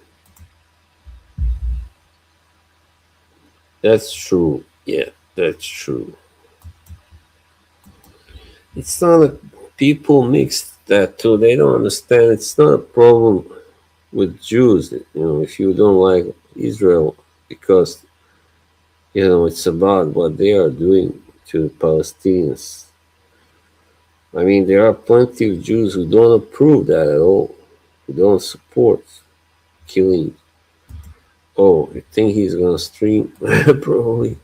S1: That's true. Yeah, that's true. It's not a people mix that too. They don't understand. It's not a problem with Jews. If you don't like Israel, because it's about what they are doing to the Palestinians. I mean, there are plenty of Jews who don't approve that at all, who don't support killing. Oh, you think he's gonna stream? Probably.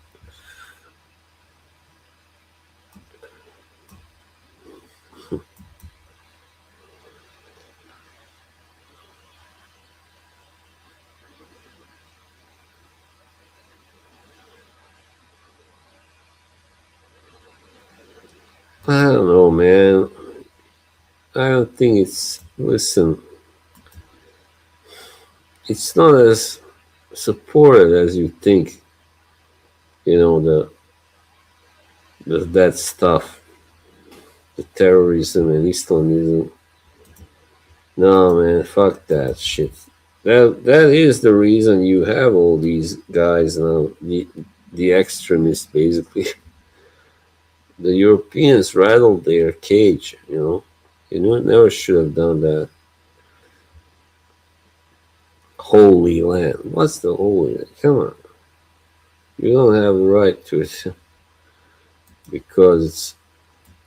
S1: I don't know, man. I don't think it's. Listen, it's not as supported as you think. That stuff, the terrorism and Islamism. No, man, fuck that shit. That is the reason you have all these guys now, the extremists, basically. The Europeans rattled their cage, You never should have done that. Holy Land. What's the Holy Land? Come on. You don't have the right to it because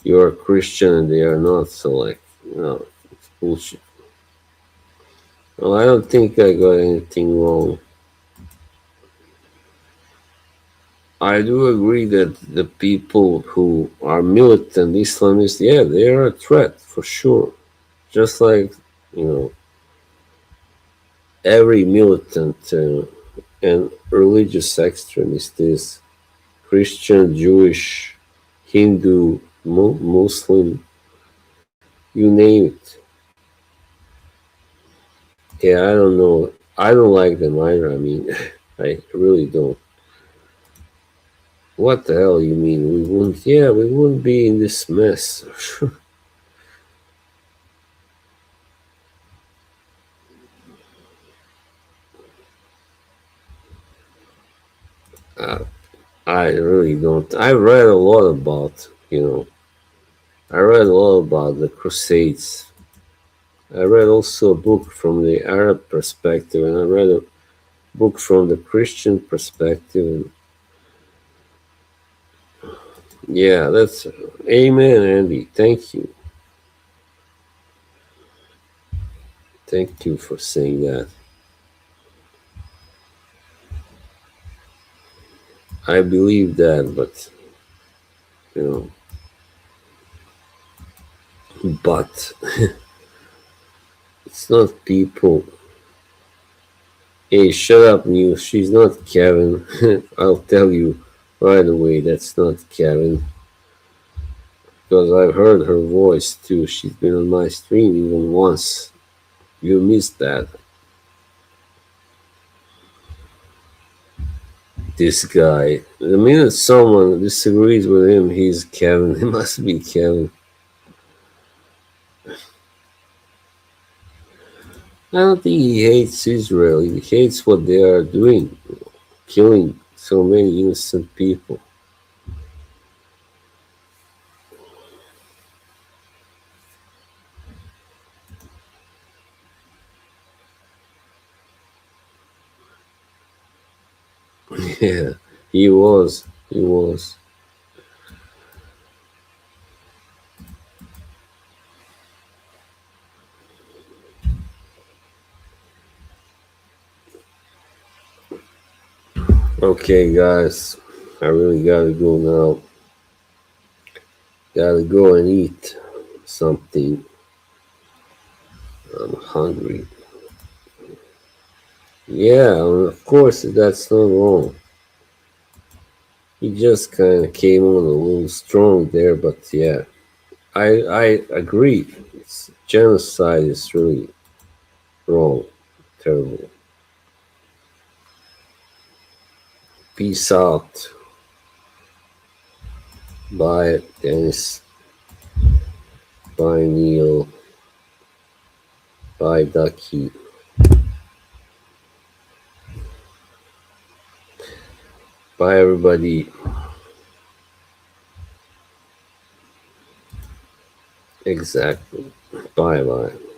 S1: you're a Christian and they are not. So, it's bullshit. Well, I don't think I got anything wrong. I do agree that the people who are militant Islamists, yeah, they are a threat for sure. Just like, every militant and religious extremist is Christian, Jewish, Hindu, Muslim, you name it. Yeah, I don't know. I don't like them either. I mean, I really don't. What the hell you mean? We wouldn't be in this mess. I really don't. I read a lot about, I read a lot about the Crusades. I read also a book from the Arab perspective, and I read a book from the Christian perspective. Yeah, that's amen, Andy. Thank you. Thank you for saying that. I believe that, but but it's not people. Hey, shut up, News. She's not Kevin. I'll tell you right away, that's not Kevin. Because I've heard her voice too. She's been on my stream even once. You missed that. This guy. The minute someone disagrees with him, he's Kevin. It must be Kevin. I don't think he hates Israel. He hates what they are doing, killing so many innocent people. Yeah, he was. He was. Okay, guys, I really gotta go now. Gotta go and eat something. I'm hungry. Yeah, of course, that's not wrong. He just kind of came on a little strong there, but yeah, I agree. Genocide is really wrong, terrible. Peace out. Bye, Dennis. Bye, Neil. Bye, Ducky. Bye, everybody. Exactly. Bye-bye.